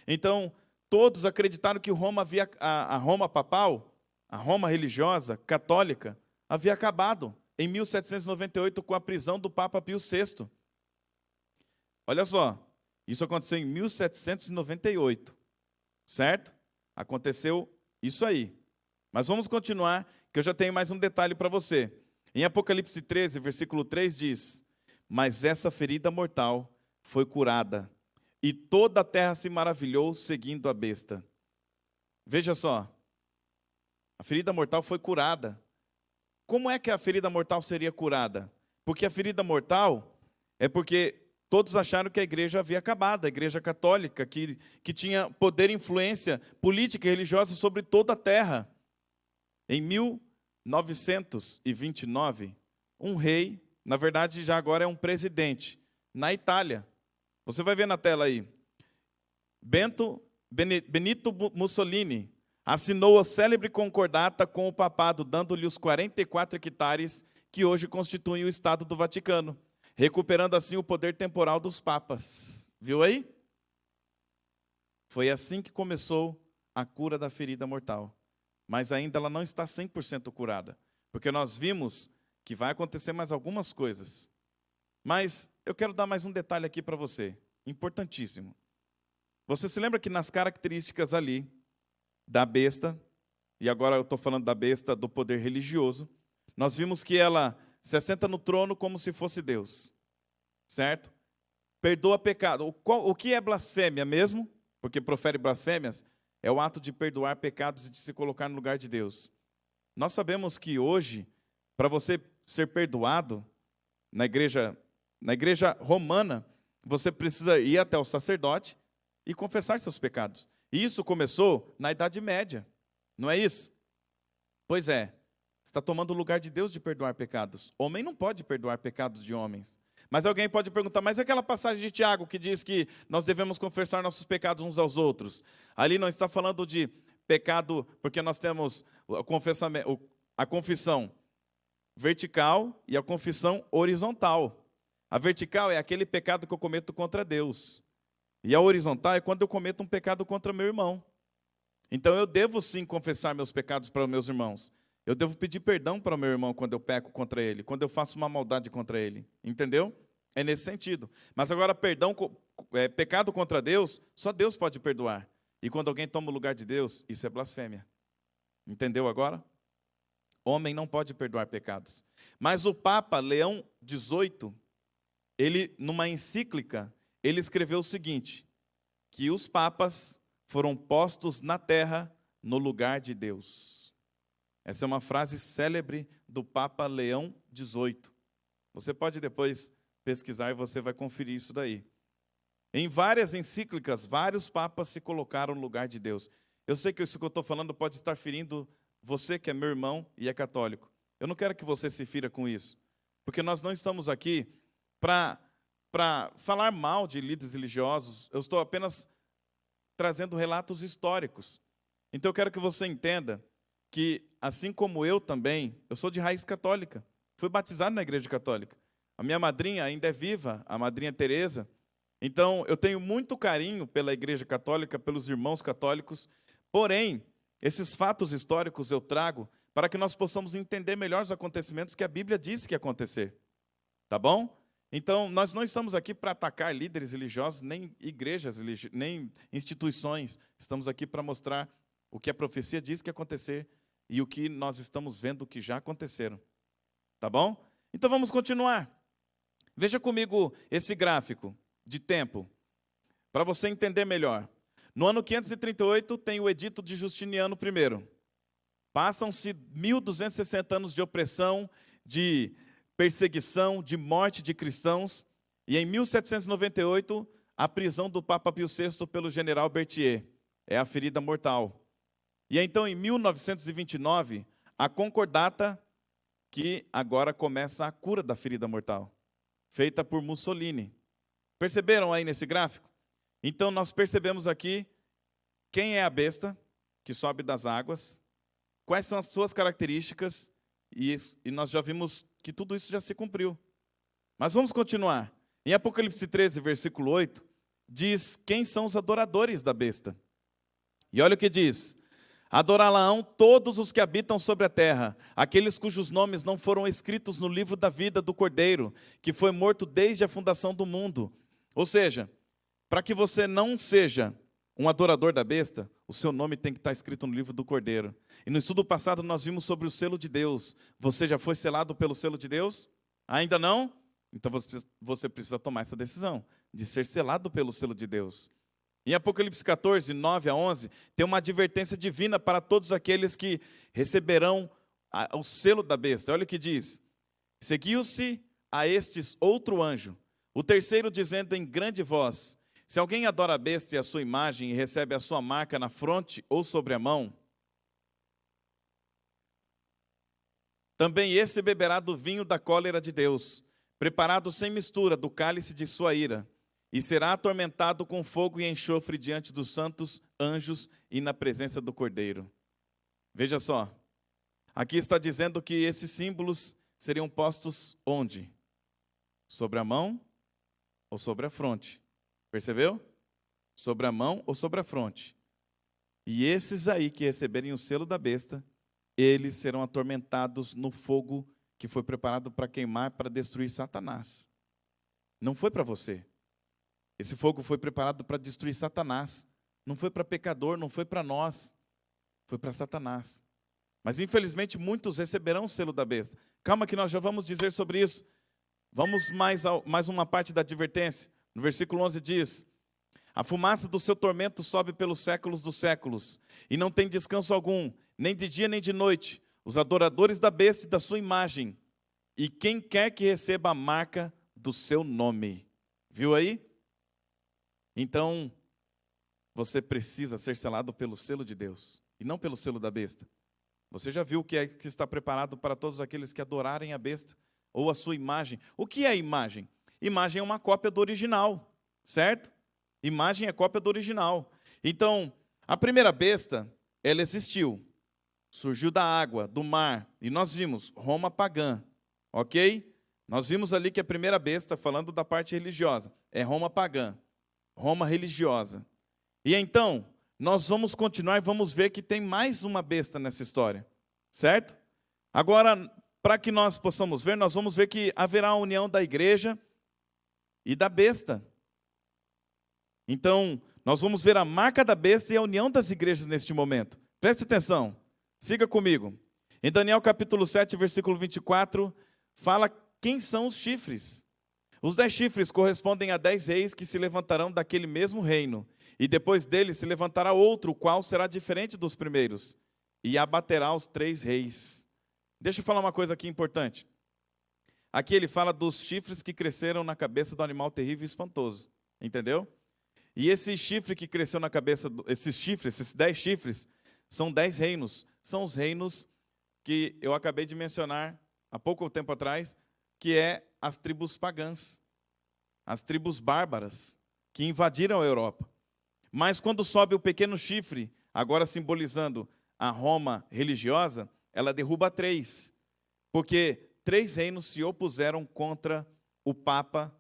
Speaker 3: Então, todos acreditaram que a Roma papal, a Roma religiosa, católica, havia acabado em 1798 com a prisão do Papa Pio VI. Olha só, isso aconteceu em 1798, certo? Aconteceu isso aí. Mas vamos continuar, que eu já tenho mais um detalhe para você. Em Apocalipse 13, versículo 3 diz: mas essa ferida mortal foi curada, e toda a terra se maravilhou seguindo a besta. Veja só, a ferida mortal foi curada. Como é que a ferida mortal seria curada? Porque a ferida mortal é porque todos acharam que a igreja havia acabado, a igreja católica, que tinha poder e influência política e religiosa sobre toda a terra. Em 1929, um rei, na verdade já agora é um presidente, na Itália. Você vai ver na tela aí. Benito Mussolini assinou a célebre concordata com o papado, dando-lhe os 44 hectares que hoje constituem o Estado do Vaticano, recuperando assim o poder temporal dos papas. Viu aí? Foi assim que começou a cura da ferida mortal. Mas ainda ela não está 100% curada, porque nós vimos que vai acontecer mais algumas coisas. Mas eu quero dar mais um detalhe aqui para você, importantíssimo. Você se lembra que nas características ali da besta, e agora eu estou falando da besta do poder religioso, nós vimos que ela se assenta no trono como se fosse Deus, certo? Perdoa pecado. O que é blasfêmia mesmo? Porque profere blasfêmias. É o ato de perdoar pecados e de se colocar no lugar de Deus. Nós sabemos que hoje, para você ser perdoado, na igreja romana, você precisa ir até o sacerdote e confessar seus pecados. E isso começou na Idade Média, não é isso? Pois é, você está tomando o lugar de Deus de perdoar pecados. Homem não pode perdoar pecados de homens. Mas alguém pode perguntar, mas aquela passagem de Tiago que diz que nós devemos confessar nossos pecados uns aos outros? Ali não está falando de pecado, porque nós temos a confissão vertical e a confissão horizontal. A vertical é aquele pecado que eu cometo contra Deus. E a horizontal é quando eu cometo um pecado contra meu irmão. Então eu devo sim confessar meus pecados para os meus irmãos. Eu devo pedir perdão para o meu irmão quando eu peco contra ele, quando eu faço uma maldade contra ele. Entendeu? É nesse sentido. Mas agora, pecado contra Deus, só Deus pode perdoar. E quando alguém toma o lugar de Deus, isso é blasfêmia. Entendeu agora? Homem não pode perdoar pecados. Mas o Papa Leão XVIII, ele, numa encíclica, ele escreveu o seguinte, que os papas foram postos na terra no lugar de Deus. Essa é uma frase célebre do Papa Leão XVIII. Você pode depois pesquisar e você vai conferir isso daí. Em várias encíclicas, vários papas se colocaram no lugar de Deus. Eu sei que isso que eu estou falando pode estar ferindo você que é meu irmão e é católico. Eu não quero que você se fira com isso, porque nós não estamos aqui para falar mal de líderes religiosos. Eu estou apenas trazendo relatos históricos. Então eu quero que você entenda que, assim como eu também, eu sou de raiz católica. Fui batizado na igreja católica. A minha madrinha ainda é viva, a madrinha Teresa. Então, eu tenho muito carinho pela igreja católica, pelos irmãos católicos. Porém, esses fatos históricos eu trago para que nós possamos entender melhor os acontecimentos que a Bíblia disse que ia acontecer. Tá bom? Então, nós não estamos aqui para atacar líderes religiosos, nem igrejas, nem instituições. Estamos aqui para mostrar o que a profecia diz que ia acontecer e o que nós estamos vendo que já aconteceram. Tá bom? Então vamos continuar. Veja comigo esse gráfico de tempo, para você entender melhor. No ano 538 tem o edito de Justiniano I. Passam-se 1260 anos de opressão, de perseguição, de morte de cristãos. E em 1798, a prisão do Papa Pio VI pelo general Berthier. É a ferida mortal. E então, em 1929, a concordata, que agora começa a cura da ferida mortal, feita por Mussolini. Perceberam aí nesse gráfico? Então, nós percebemos aqui quem é a besta que sobe das águas, quais são as suas características, e nós já vimos que tudo isso já se cumpriu. Mas vamos continuar. Em Apocalipse 13, versículo 8, diz quem são os adoradores da besta. E olha o que diz: adorá-la-ão todos os que habitam sobre a terra, aqueles cujos nomes não foram escritos no livro da vida do Cordeiro, que foi morto desde a fundação do mundo. Ou seja, para que você não seja um adorador da besta, o seu nome tem que estar escrito no livro do Cordeiro. E no estudo passado nós vimos sobre o selo de Deus. Você já foi selado pelo selo de Deus? Ainda não? Então você precisa tomar essa decisão de ser selado pelo selo de Deus. Em Apocalipse 14, 9 a 11, tem uma advertência divina para todos aqueles que receberão o selo da besta. Olha o que diz: seguiu-se a estes outro anjo, o terceiro dizendo em grande voz: se alguém adora a besta e a sua imagem e recebe a sua marca na fronte ou sobre a mão, também esse beberá do vinho da cólera de Deus, preparado sem mistura do cálice de sua ira, e será atormentado com fogo e enxofre diante dos santos anjos e na presença do Cordeiro. Veja só, aqui está dizendo que esses símbolos seriam postos onde? Sobre a mão ou sobre a fronte? Percebeu? Sobre a mão ou sobre a fronte. E esses aí que receberem o selo da besta, eles serão atormentados no fogo que foi preparado para queimar, para destruir Satanás. Não foi para você. Esse fogo foi preparado para destruir Satanás. Não foi para pecador, não foi para nós. Foi para Satanás. Mas infelizmente muitos receberão o selo da besta. Calma que nós já vamos dizer sobre isso. Vamos mais uma parte da advertência. No versículo 11 diz: a fumaça do seu tormento sobe pelos séculos dos séculos, e não tem descanso algum, nem de dia nem de noite, os adoradores da besta e da sua imagem, e quem quer que receba a marca do seu nome. Viu aí? Então, você precisa ser selado pelo selo de Deus, e não pelo selo da besta. Você já viu o que é que está preparado para todos aqueles que adorarem a besta, ou a sua imagem. O que é imagem? Imagem é uma cópia do original, certo? Imagem é cópia do original. Então, a primeira besta, ela existiu. Surgiu da água, do mar. E nós vimos Roma pagã, ok? Nós vimos ali que a primeira besta, falando da parte religiosa, é Roma pagã, Roma religiosa. E então, nós vamos continuar e vamos ver que tem mais uma besta nessa história, certo? Agora, para que nós possamos ver, nós vamos ver que haverá a união da igreja e da besta. Então, nós vamos ver a marca da besta e a união das igrejas neste momento. Preste atenção, siga comigo. Em Daniel capítulo 7, versículo 24, fala quem são os chifres. Os 10 chifres correspondem a 10 reis que se levantarão daquele mesmo reino. E depois dele se levantará outro, o qual será diferente dos primeiros, e abaterá os 3 reis. Deixa eu falar uma coisa aqui importante. Aqui ele fala dos chifres que cresceram na cabeça do animal terrível e espantoso. Entendeu? E esse chifre que cresceu na cabeça, esses 10 chifres, são 10 reinos. São os reinos que eu acabei de mencionar há pouco tempo atrás, que é as tribos pagãs, as tribos bárbaras, que invadiram a Europa. Mas quando sobe o pequeno chifre, agora simbolizando a Roma religiosa, ela derruba 3. Porque 3 reinos se opuseram contra o Papa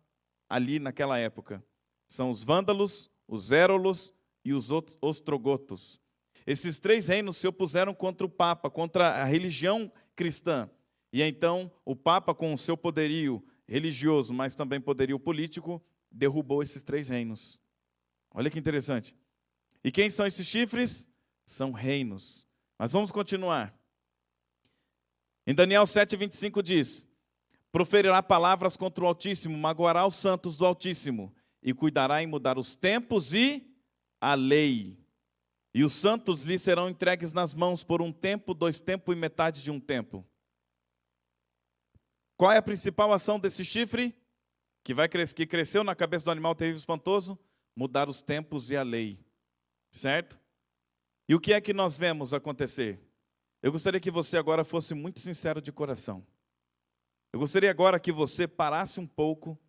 Speaker 3: ali naquela época. São os vândalos, os érolos e os ostrogotos. Esses 3 reinos se opuseram contra o Papa, contra a religião cristã. E então o Papa, com o seu poderio religioso, mas também poderio político, derrubou esses 3 reinos. Olha que interessante. E quem são esses chifres? São reinos. Mas vamos continuar. Em Daniel 7,25 diz: proferirá palavras contra o Altíssimo, magoará os santos do Altíssimo, e cuidará em mudar os tempos e a lei. E os santos lhe serão entregues nas mãos por 1 tempo, 2 tempos e metade de 1 tempo. Qual é a principal ação desse chifre? Que cresceu na cabeça do animal terrível e espantoso? Mudar os tempos e a lei. Certo? E o que é que nós vemos acontecer? Eu gostaria que você agora fosse muito sincero de coração. Eu gostaria agora que você parasse um pouco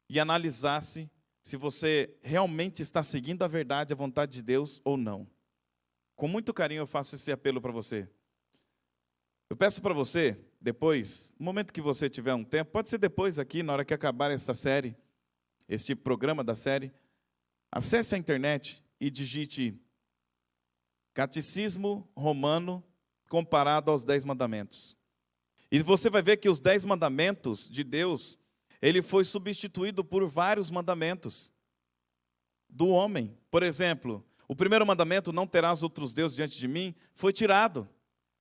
Speaker 3: e analisasse se você realmente está seguindo a verdade, a vontade de Deus ou não. Com muito carinho eu faço esse apelo para você. Eu peço para você, depois, no momento que você tiver um tempo, pode ser depois aqui, na hora que acabar essa série, este programa da série, acesse a internet e digite Catecismo Romano comparado aos 10 mandamentos. E você vai ver que os 10 mandamentos de Deus, ele foi substituído por vários mandamentos do homem. Por exemplo, o primeiro mandamento, não terás outros deuses diante de mim, foi tirado.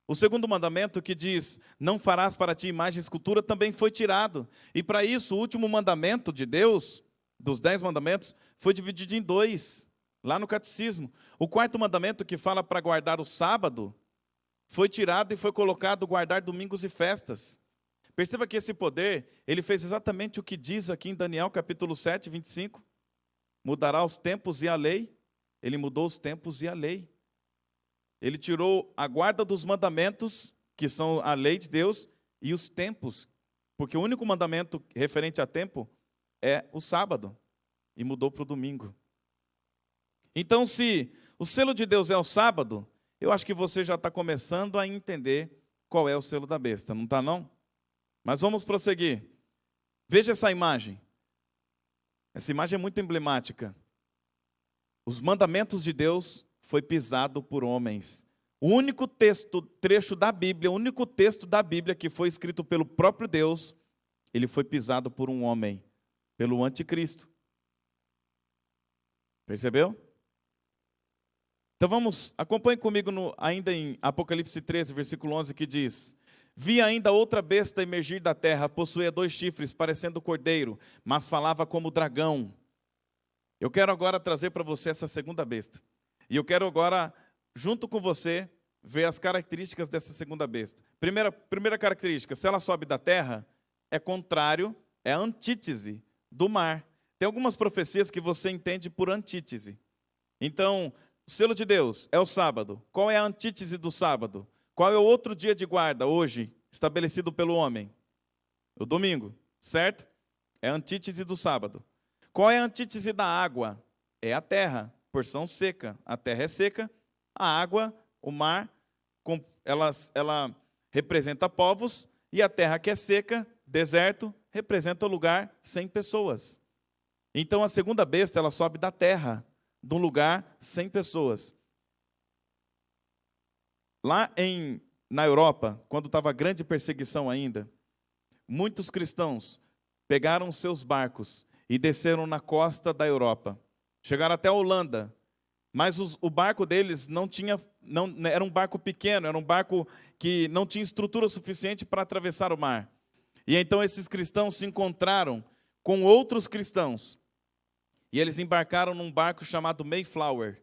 Speaker 3: O segundo mandamento, que diz, não farás para ti imagem e escultura, também foi tirado. E para isso, o último mandamento de Deus, dos 10 mandamentos, foi dividido em 2, lá no catecismo. O quarto mandamento, que fala para guardar o sábado, foi tirado e foi colocado guardar domingos e festas. Perceba que esse poder, ele fez exatamente o que diz aqui em Daniel, capítulo 7, 25. Mudará os tempos e a lei. Ele mudou os tempos e a lei. Ele tirou a guarda dos mandamentos, que são a lei de Deus, e os tempos. Porque o único mandamento referente a tempo é o sábado. E mudou para o domingo. Então, se o selo de Deus é o sábado, eu acho que você já está começando a entender qual é o selo da besta, não está não? Mas vamos prosseguir. Veja essa imagem. Essa imagem é muito emblemática. Os mandamentos de Deus foi pisado por homens. O único trecho da Bíblia, o único texto da Bíblia que foi escrito pelo próprio Deus, ele foi pisado por um homem, pelo anticristo. Percebeu? Então acompanhe comigo ainda em Apocalipse 13, versículo 11, que diz: vi ainda outra besta emergir da terra, possuía 2 chifres, parecendo cordeiro, mas falava como dragão. Eu quero agora trazer para você essa segunda besta. E eu quero agora, junto com você, ver as características dessa segunda besta. Primeira característica, se ela sobe da terra, é contrário, é a antítese do mar. Tem algumas profecias que você entende por antítese. Então, o selo de Deus é o sábado. Qual é a antítese do sábado? Qual é o outro dia de guarda hoje, estabelecido pelo homem? O domingo, certo? É a antítese do sábado. Qual é a antítese da água? É a terra, porção seca. A terra é seca, a água, o mar, ela representa povos, e a terra que é seca, deserto, representa o lugar sem pessoas. Então a segunda besta, ela sobe da terra, de um lugar sem pessoas. Lá na Europa, quando estava a grande perseguição ainda, muitos cristãos pegaram seus barcos e desceram na costa da Europa. Chegaram até a Holanda, mas o barco deles era um barco pequeno, era um barco que não tinha estrutura suficiente para atravessar o mar. E então esses cristãos se encontraram com outros cristãos, e eles embarcaram num barco chamado Mayflower.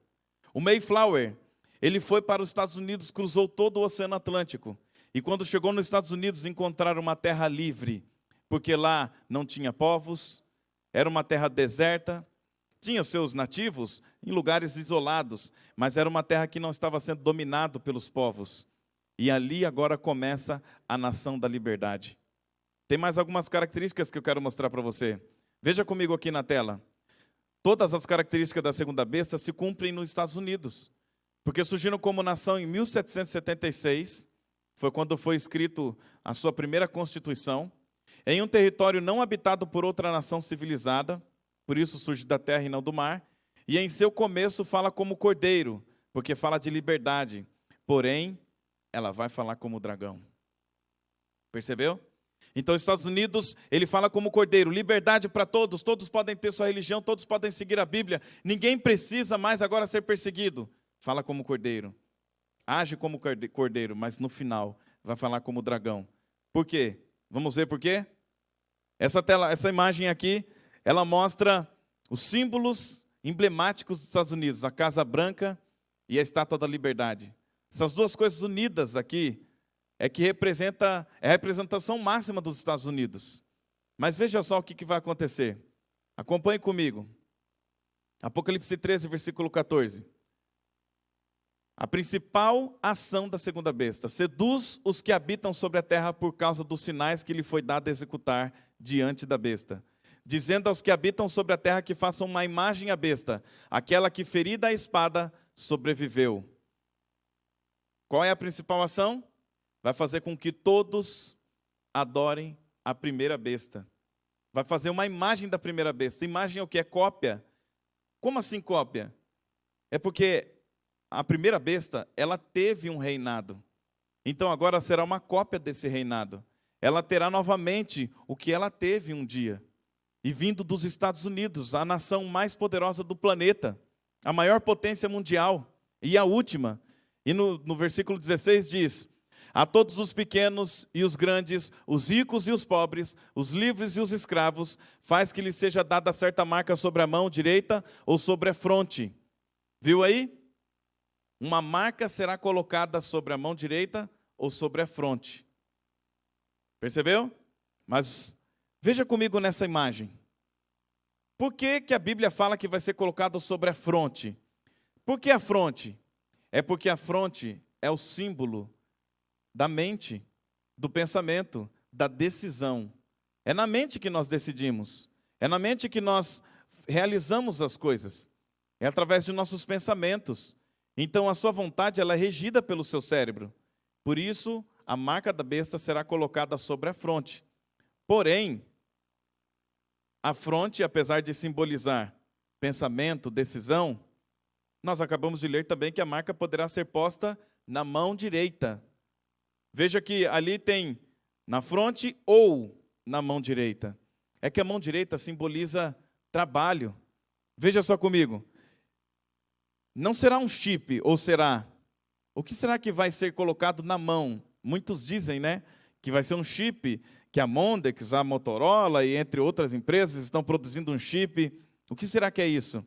Speaker 3: O Mayflower, ele foi para os Estados Unidos, cruzou todo o Oceano Atlântico. E quando chegou nos Estados Unidos, encontraram uma terra livre, porque lá não tinha povos, era uma terra deserta, tinha seus nativos em lugares isolados, mas era uma terra que não estava sendo dominada pelos povos. E ali agora começa a nação da liberdade. Tem mais algumas características que eu quero mostrar para você. Veja comigo aqui na tela. Todas as características da segunda besta se cumprem nos Estados Unidos, porque surgiram como nação em 1776, foi quando foi escrito a sua primeira Constituição, em um território não habitado por outra nação civilizada, por isso surge da terra e não do mar, e em seu começo fala como cordeiro, porque fala de liberdade, porém, ela vai falar como dragão. Percebeu? Então, os Estados Unidos, ele fala como cordeiro, liberdade para todos, todos podem ter sua religião, todos podem seguir a Bíblia, ninguém precisa mais agora ser perseguido. Fala como cordeiro, age como cordeiro, mas no final vai falar como dragão. Por quê? Vamos ver por quê? Essa imagem aqui, ela mostra os símbolos emblemáticos dos Estados Unidos, a Casa Branca e a Estátua da Liberdade. Essas duas coisas unidas aqui, é que é a representação máxima dos Estados Unidos. Mas veja só o que vai acontecer. Acompanhe comigo. Apocalipse 13, versículo 14. A principal ação da segunda besta: seduz os que habitam sobre a terra por causa dos sinais que lhe foi dado executar diante da besta, dizendo aos que habitam sobre a terra que façam uma imagem à besta, aquela que ferida a espada sobreviveu. Qual é a principal ação? Vai fazer com que todos adorem a primeira besta. Vai fazer uma imagem da primeira besta. Imagem é o que? É cópia. Como assim cópia? É porque a primeira besta, ela teve um reinado. Então agora será uma cópia desse reinado. Ela terá novamente o que ela teve um dia. E vindo dos Estados Unidos, a nação mais poderosa do planeta, a maior potência mundial e a última. E no versículo 16 diz: a todos os pequenos e os grandes, os ricos e os pobres, os livres e os escravos, faz que lhes seja dada certa marca sobre a mão direita ou sobre a fronte. Viu aí? Uma marca será colocada sobre a mão direita ou sobre a fronte. Percebeu? Mas veja comigo nessa imagem. Por que a Bíblia fala que vai ser colocado sobre a fronte? Por que a fronte? É porque a fronte é o símbolo da mente, do pensamento, da decisão. É na mente que nós decidimos. É na mente que nós realizamos as coisas. É através de nossos pensamentos. Então a sua vontade ela é regida pelo seu cérebro. Por isso, a marca da besta será colocada sobre a fronte. Porém, a fronte, apesar de simbolizar pensamento, decisão, nós acabamos de ler também que a marca poderá ser posta na mão direita. Veja que ali tem na fronte ou na mão direita. É que a mão direita simboliza trabalho. Veja só comigo. Não será um chip, ou será? O que será que vai ser colocado na mão? Muitos dizem, né, que vai ser um chip, que a Mondex, a Motorola e entre outras empresas estão produzindo um chip. O que será que é isso?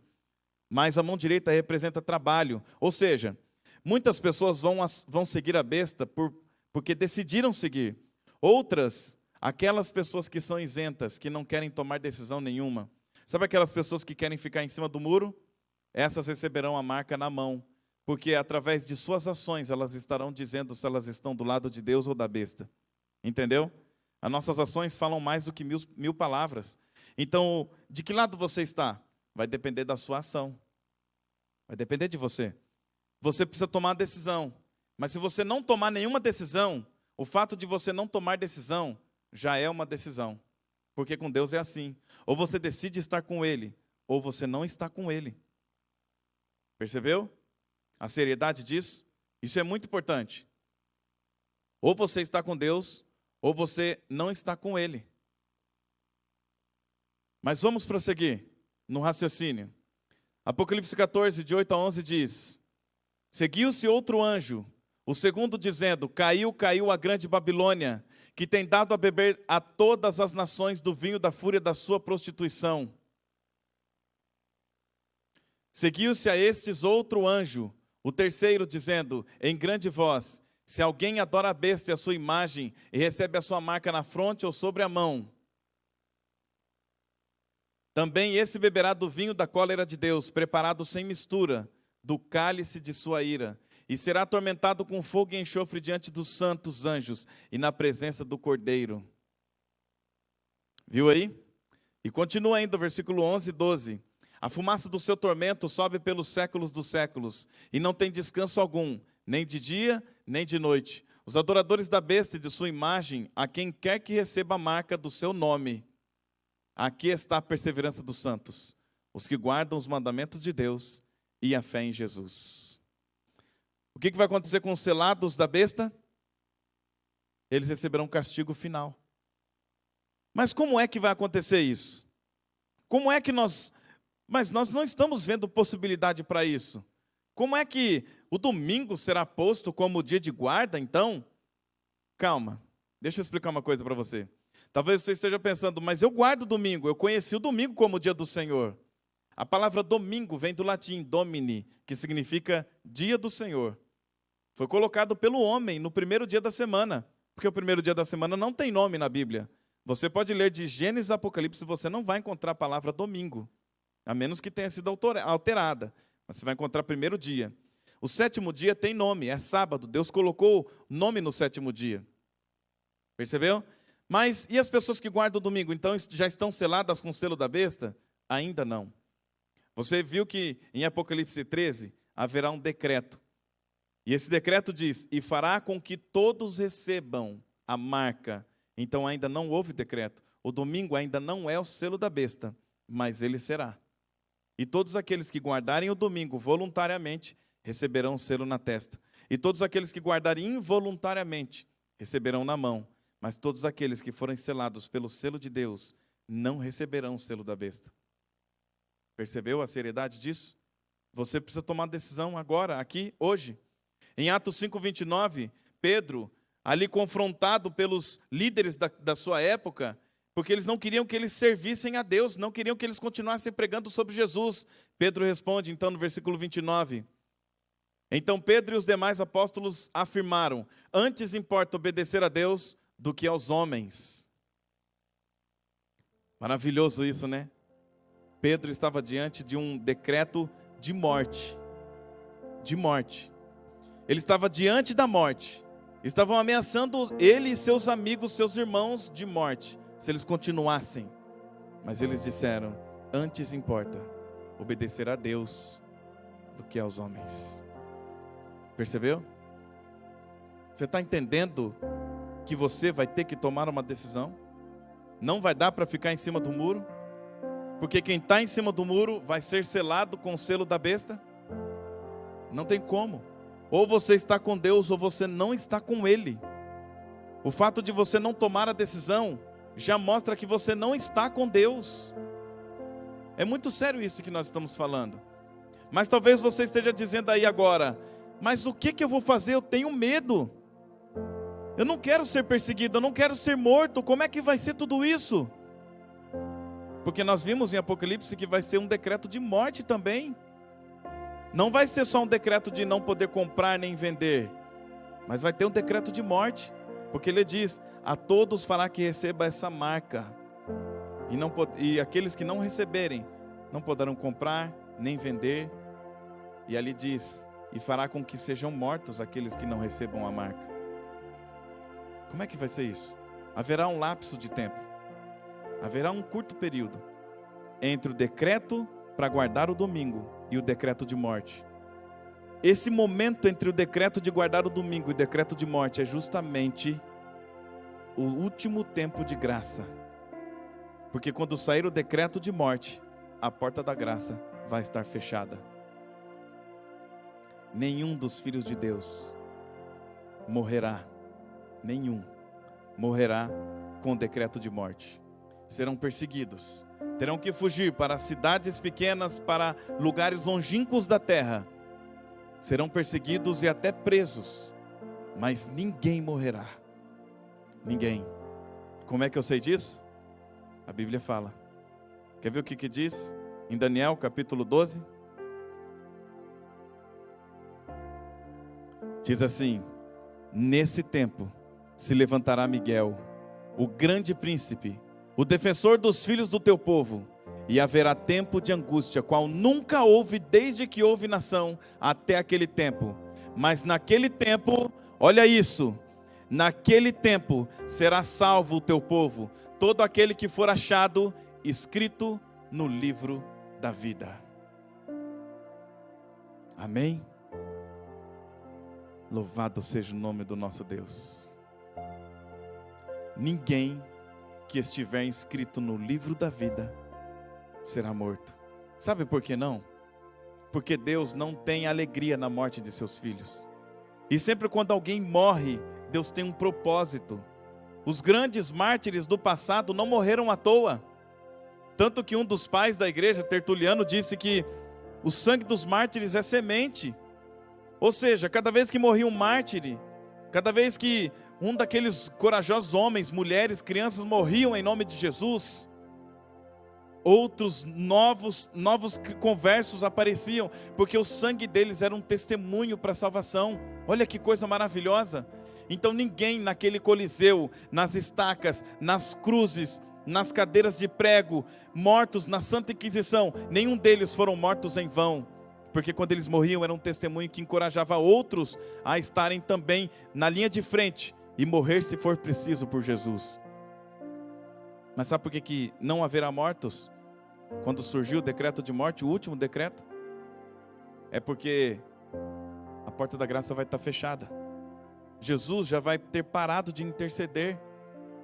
Speaker 3: Mas a mão direita representa trabalho. Ou seja, muitas pessoas vão seguir a besta porque decidiram seguir. Outras, aquelas pessoas que são isentas, que não querem tomar decisão nenhuma. Sabe aquelas pessoas que querem ficar em cima do muro? Essas receberão a marca na mão, porque através de suas ações elas estarão dizendo se elas estão do lado de Deus ou da besta. Entendeu? As nossas ações falam mais do que mil palavras. Então, de que lado você está? Vai depender da sua ação. Vai depender de você. Você precisa tomar uma decisão. Mas se você não tomar nenhuma decisão, o fato de você não tomar decisão já é uma decisão. Porque com Deus é assim. Ou você decide estar com Ele, ou você não está com Ele. Percebeu a seriedade disso? Isso é muito importante. Ou você está com Deus, ou você não está com Ele. Mas vamos prosseguir no raciocínio. Apocalipse 14, de 8 a 11 diz: seguiu-se outro anjo, o segundo dizendo: caiu, caiu a grande Babilônia, que tem dado a beber a todas as nações do vinho da fúria da sua prostituição. Seguiu-se a estes outro anjo, o terceiro, dizendo em grande voz: se alguém adora a besta e a sua imagem, e recebe a sua marca na fronte ou sobre a mão, também esse beberá do vinho da cólera de Deus, preparado sem mistura, do cálice de sua ira, e será atormentado com fogo e enxofre diante dos santos anjos, e na presença do Cordeiro. Viu aí? E continua ainda o versículo 11 e 12. A fumaça do seu tormento sobe pelos séculos dos séculos, e não tem descanso algum, nem de dia, nem de noite. Os adoradores da besta e de sua imagem, a quem quer que receba a marca do seu nome. Aqui está a perseverança dos santos, os que guardam os mandamentos de Deus e a fé em Jesus. O que vai acontecer com os selados da besta? Eles receberão um castigo final. Mas como é que vai acontecer isso? Como é que Mas nós não estamos vendo possibilidade para isso. Como é que o domingo será posto como dia de guarda, então? Calma, deixa eu explicar uma coisa para você. Talvez você esteja pensando, mas eu guardo o domingo, eu conheci o domingo como o dia do Senhor. A palavra domingo vem do latim domini, que significa dia do Senhor. Foi colocado pelo homem no primeiro dia da semana, porque o primeiro dia da semana não tem nome na Bíblia. Você pode ler de Gênesis a Apocalipse, você não vai encontrar a palavra domingo, a menos que tenha sido alterada. Mas você vai encontrar primeiro dia. O sétimo dia tem nome, é sábado. Deus colocou nome no sétimo dia. Percebeu? Mas e as pessoas que guardam o domingo? Então já estão seladas com o selo da besta? Ainda não. Você viu que em Apocalipse 13 haverá um decreto. E esse decreto diz, e fará com que todos recebam a marca. Então ainda não houve decreto. O domingo ainda não é o selo da besta, mas ele será. E todos aqueles que guardarem o domingo voluntariamente, receberão o selo na testa. E todos aqueles que guardarem involuntariamente, receberão na mão. Mas todos aqueles que forem selados pelo selo de Deus, não receberão o selo da besta. Percebeu a seriedade disso? Você precisa tomar decisão agora, aqui, hoje. Em Atos 5:29, Pedro, ali confrontado pelos líderes da sua época, porque eles não queriam que eles servissem a Deus, não queriam que eles continuassem pregando sobre Jesus. Pedro responde, então, no versículo 29. Então Pedro e os demais apóstolos afirmaram, antes importa obedecer a Deus do que aos homens. Maravilhoso isso, né? Pedro estava diante de um decreto de morte. De morte. Ele estava diante da morte. Estavam ameaçando ele e seus amigos, seus irmãos de morte, se eles continuassem. Mas eles disseram, antes importa obedecer a Deus do que aos homens. Percebeu? Você está entendendo que você vai ter que tomar uma decisão? Não vai dar para ficar em cima do muro? Porque quem está em cima do muro vai ser selado com o selo da besta? Não tem como. Ou você está com Deus ou você não está com Ele. O fato de você não tomar a decisão já mostra que você não está com Deus. É muito sério isso que nós estamos falando. Mas talvez você esteja dizendo aí agora, mas o que eu vou fazer? Eu tenho medo. Eu não quero ser perseguido, eu não quero ser morto. Como é que vai ser tudo isso? Porque nós vimos em Apocalipse que vai ser um decreto de morte também. Não vai ser só um decreto de não poder comprar nem vender, mas vai ter um decreto de morte. Porque ele diz, a todos fará que receba essa marca. E aqueles que não receberem, não poderão comprar nem vender. E ali diz, e fará com que sejam mortos aqueles que não recebam a marca. Como é que vai ser isso? Haverá um lapso de tempo. Haverá um curto período entre o decreto para guardar o domingo e o decreto de morte. Esse momento entre o decreto de guardar o domingo e o decreto de morte é justamente o último tempo de graça. Porque quando sair o decreto de morte, a porta da graça vai estar fechada. Nenhum dos filhos de Deus morrerá. Nenhum morrerá com o decreto de morte. Serão perseguidos. Terão que fugir para cidades pequenas, para lugares longínquos da terra. Serão perseguidos e até presos. Mas ninguém morrerá. Ninguém. Como é que eu sei disso? A Bíblia fala. Quer ver o que diz? Em Daniel capítulo 12. Diz assim, nesse tempo se levantará Miguel, o grande príncipe, o defensor dos filhos do teu povo, e haverá tempo de angústia, qual nunca houve desde que houve nação até aquele tempo. Mas naquele tempo, olha isso, naquele tempo será salvo o teu povo, todo aquele que for achado escrito no livro da vida. Amém? Louvado seja o nome do nosso Deus. Ninguém que estiver inscrito no livro da vida será morto. Sabe por que não? Porque Deus não tem alegria na morte de seus filhos. E sempre quando alguém morre, Deus tem um propósito. Os grandes mártires do passado não morreram à toa. Tanto que um dos pais da igreja, Tertuliano, disse que o sangue dos mártires é semente. Ou seja, cada vez que morria um mártir, cada vez que um daqueles corajosos homens, mulheres, crianças morriam em nome de Jesus, outros novos conversos apareciam, porque o sangue deles era um testemunho para a salvação. Olha que coisa maravilhosa. Então ninguém naquele coliseu, nas estacas, nas cruzes, nas cadeiras de prego, mortos na Santa Inquisição, nenhum deles foram mortos em vão, porque quando eles morriam era um testemunho que encorajava outros a estarem também na linha de frente e morrer se for preciso por Jesus. Mas sabe por que não haverá mortos? Quando surgiu o decreto de morte, o último decreto, é porque a porta da graça vai estar fechada. Jesus já vai ter parado de interceder.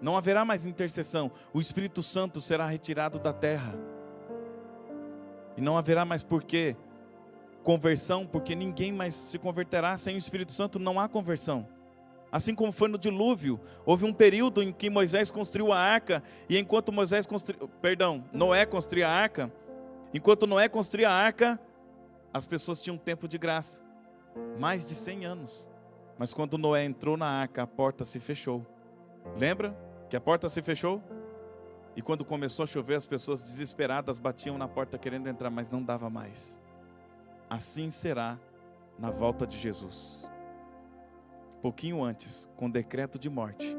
Speaker 3: Não haverá mais intercessão. O Espírito Santo será retirado da terra. E não haverá mais porquê conversão, porque ninguém mais se converterá. Sem o Espírito Santo não há conversão. Assim como foi no dilúvio, houve um período em que Moisés construiu a arca, e enquanto Noé construía a arca, enquanto Noé construía a arca, as pessoas tinham tempo de graça, mais de 100 anos. Mas quando Noé entrou na arca, a porta se fechou. Lembra que a porta se fechou? E quando começou a chover, as pessoas desesperadas batiam na porta querendo entrar, mas não dava mais. Assim será na volta de Jesus. Pouquinho antes, com o decreto de morte,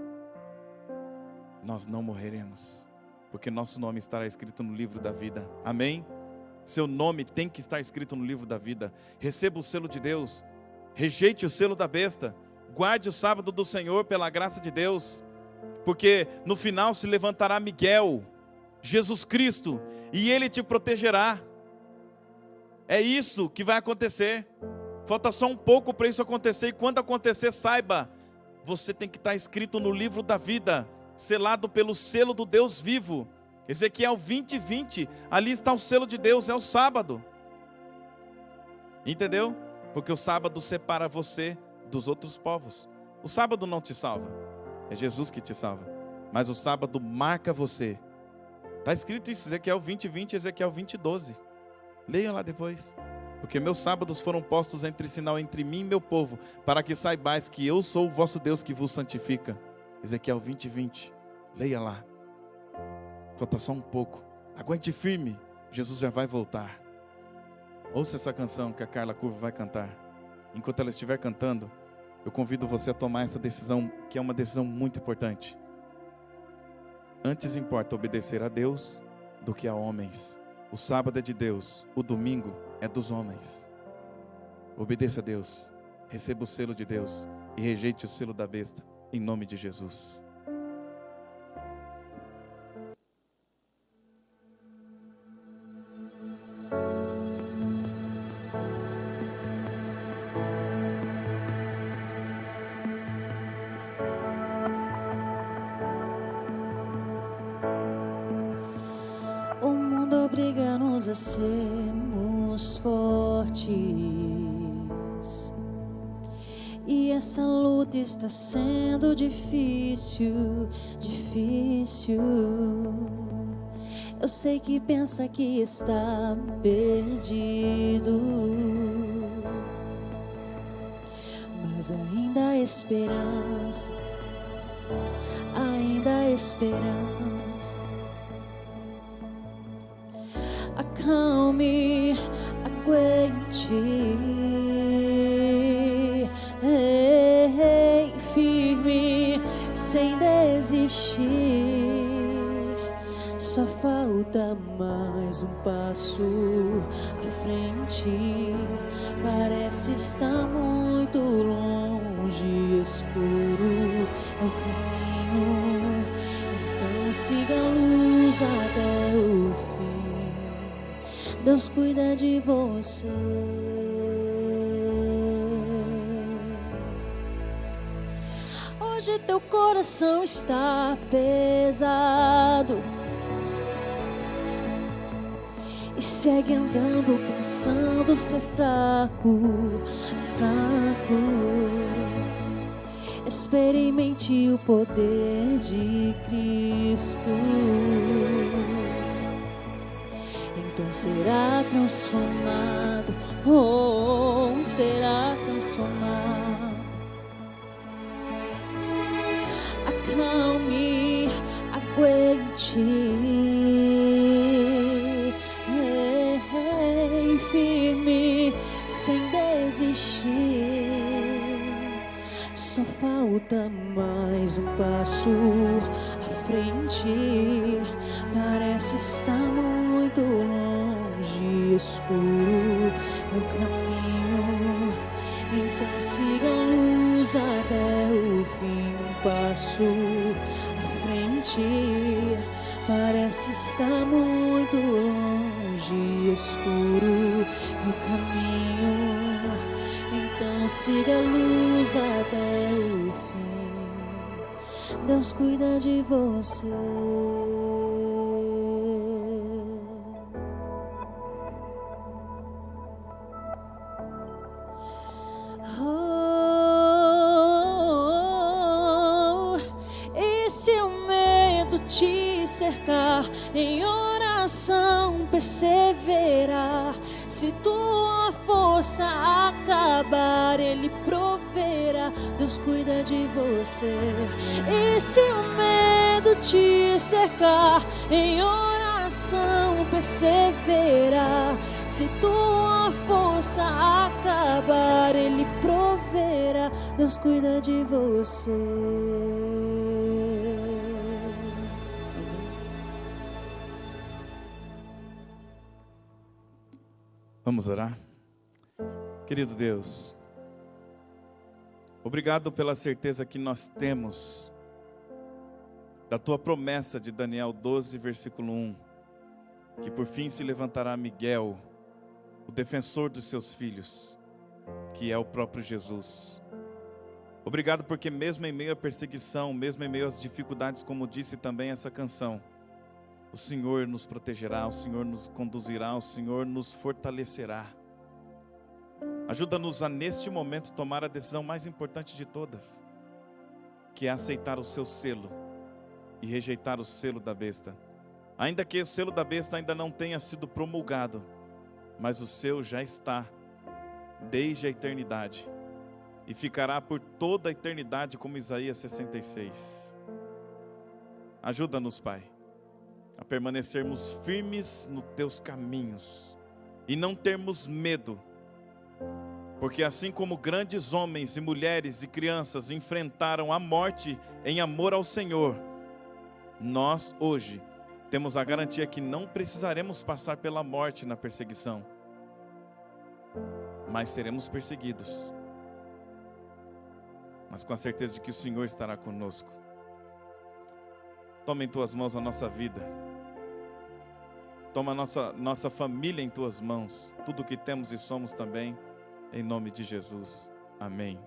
Speaker 3: nós não morreremos, porque nosso nome estará escrito no livro da vida. Amém? Seu nome tem que estar escrito no livro da vida. Receba o selo de Deus. Rejeite o selo da besta. Guarde o sábado do Senhor pela graça de Deus, porque no final se levantará Miguel, Jesus Cristo, e Ele te protegerá. É isso que vai acontecer. Falta só um pouco para isso acontecer, e quando acontecer, saiba, você tem que estar escrito no livro da vida, selado pelo selo do Deus vivo. Ezequiel 20:20, ali está o selo de Deus, é o sábado. Entendeu? Porque o sábado separa você dos outros povos. O sábado não te salva, é Jesus que te salva, mas o sábado marca você. Está escrito isso, Ezequiel 20:20, Ezequiel 20:12. Leiam lá depois. Porque meus sábados foram postos entre sinal entre mim e meu povo, para que saibais que eu sou o vosso Deus que vos santifica. Ezequiel 20:20. Leia lá. Falta só um pouco. Aguente firme, Jesus já vai voltar. Ouça essa canção que a Carla Curva vai cantar. Enquanto ela estiver cantando, eu convido você a tomar essa decisão, que é uma decisão muito importante. Antes importa obedecer a Deus do que a homens. O sábado é de Deus, o domingo é dos homens. Obedeça a Deus, receba o selo de Deus e rejeite o selo da besta, em nome de Jesus.
Speaker 2: O mundo obriga-nos a sermos fortes, e essa luta está sendo difícil. Eu sei que pensa que está perdido, mas ainda há esperança, ainda há esperança. Acalme, aguente, firme, sem desistir. Só falta mais um passo à frente. Parece estar muito longe, escuro é o caminho. Então siga a luz até o fim. Deus cuida de você. Hoje teu coração está pesado e segue andando pensando ser fraco. Experimente o poder de Cristo. Então será transformado, será transformado. Acalme, aguente, Só falta mais um passo à frente. Parece estar muito longe, escuro o caminho. Então siga a luz até o fim. Um passo à frente. Parece estar muito longe, escuro o caminho. Então siga a luz até o fim. Deus cuida de você. E se o medo te cercar, em oração perseverar, se tua força acabar, Ele proverá. Deus cuida de você. E se o medo te cercar, em oração perseverar, se tua força acabar, Ele proverá. Deus cuida de você.
Speaker 3: Vamos orar? Querido Deus, obrigado pela certeza que nós temos da Tua promessa de Daniel 12, versículo 1, que por fim se levantará Miguel, o defensor dos seus filhos, que é o próprio Jesus. Obrigado porque mesmo em meio à perseguição, mesmo em meio às dificuldades, como disse também essa canção, o Senhor nos protegerá, o Senhor nos conduzirá, o Senhor nos fortalecerá. Ajuda-nos a neste momento tomar a decisão mais importante de todas, que é aceitar o seu selo e rejeitar o selo da besta. Ainda que o selo da besta ainda não tenha sido promulgado, mas o seu já está desde a eternidade e ficará por toda a eternidade, como Isaías 66. Ajuda-nos, Pai, a permanecermos firmes nos teus caminhos e não termos medo, porque assim como grandes homens e mulheres e crianças enfrentaram a morte em amor ao Senhor, nós hoje temos a garantia que não precisaremos passar pela morte na perseguição, mas seremos perseguidos, mas com a certeza de que o Senhor estará conosco. Toma em tuas mãos a nossa vida, toma a nossa família em tuas mãos, tudo que temos e somos também, em nome de Jesus, amém.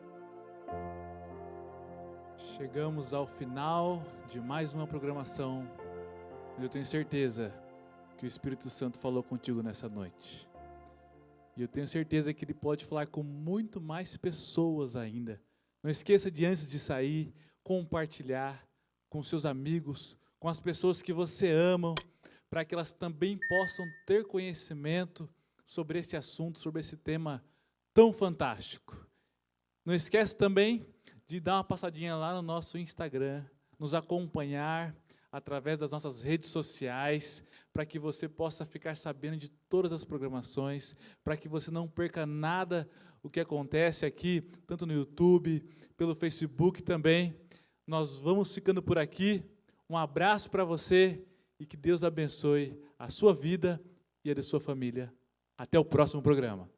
Speaker 1: Chegamos ao final de mais uma programação. Eu tenho certeza que o Espírito Santo falou contigo nessa noite. E eu tenho certeza que Ele pode falar com muito mais pessoas ainda. Não esqueça de, antes de sair, compartilhar com seus amigos, com as pessoas que você ama, para que elas também possam ter conhecimento sobre esse assunto, sobre esse tema tão fantástico. Não esquece também de dar uma passadinha lá no nosso Instagram, nos acompanhar através das nossas redes sociais, para que você possa ficar sabendo de todas as programações, para que você não perca nada o que acontece aqui, tanto no YouTube, pelo Facebook também. Nós vamos ficando por aqui. Um abraço para você e que Deus abençoe a sua vida e a da sua família. Até o próximo programa.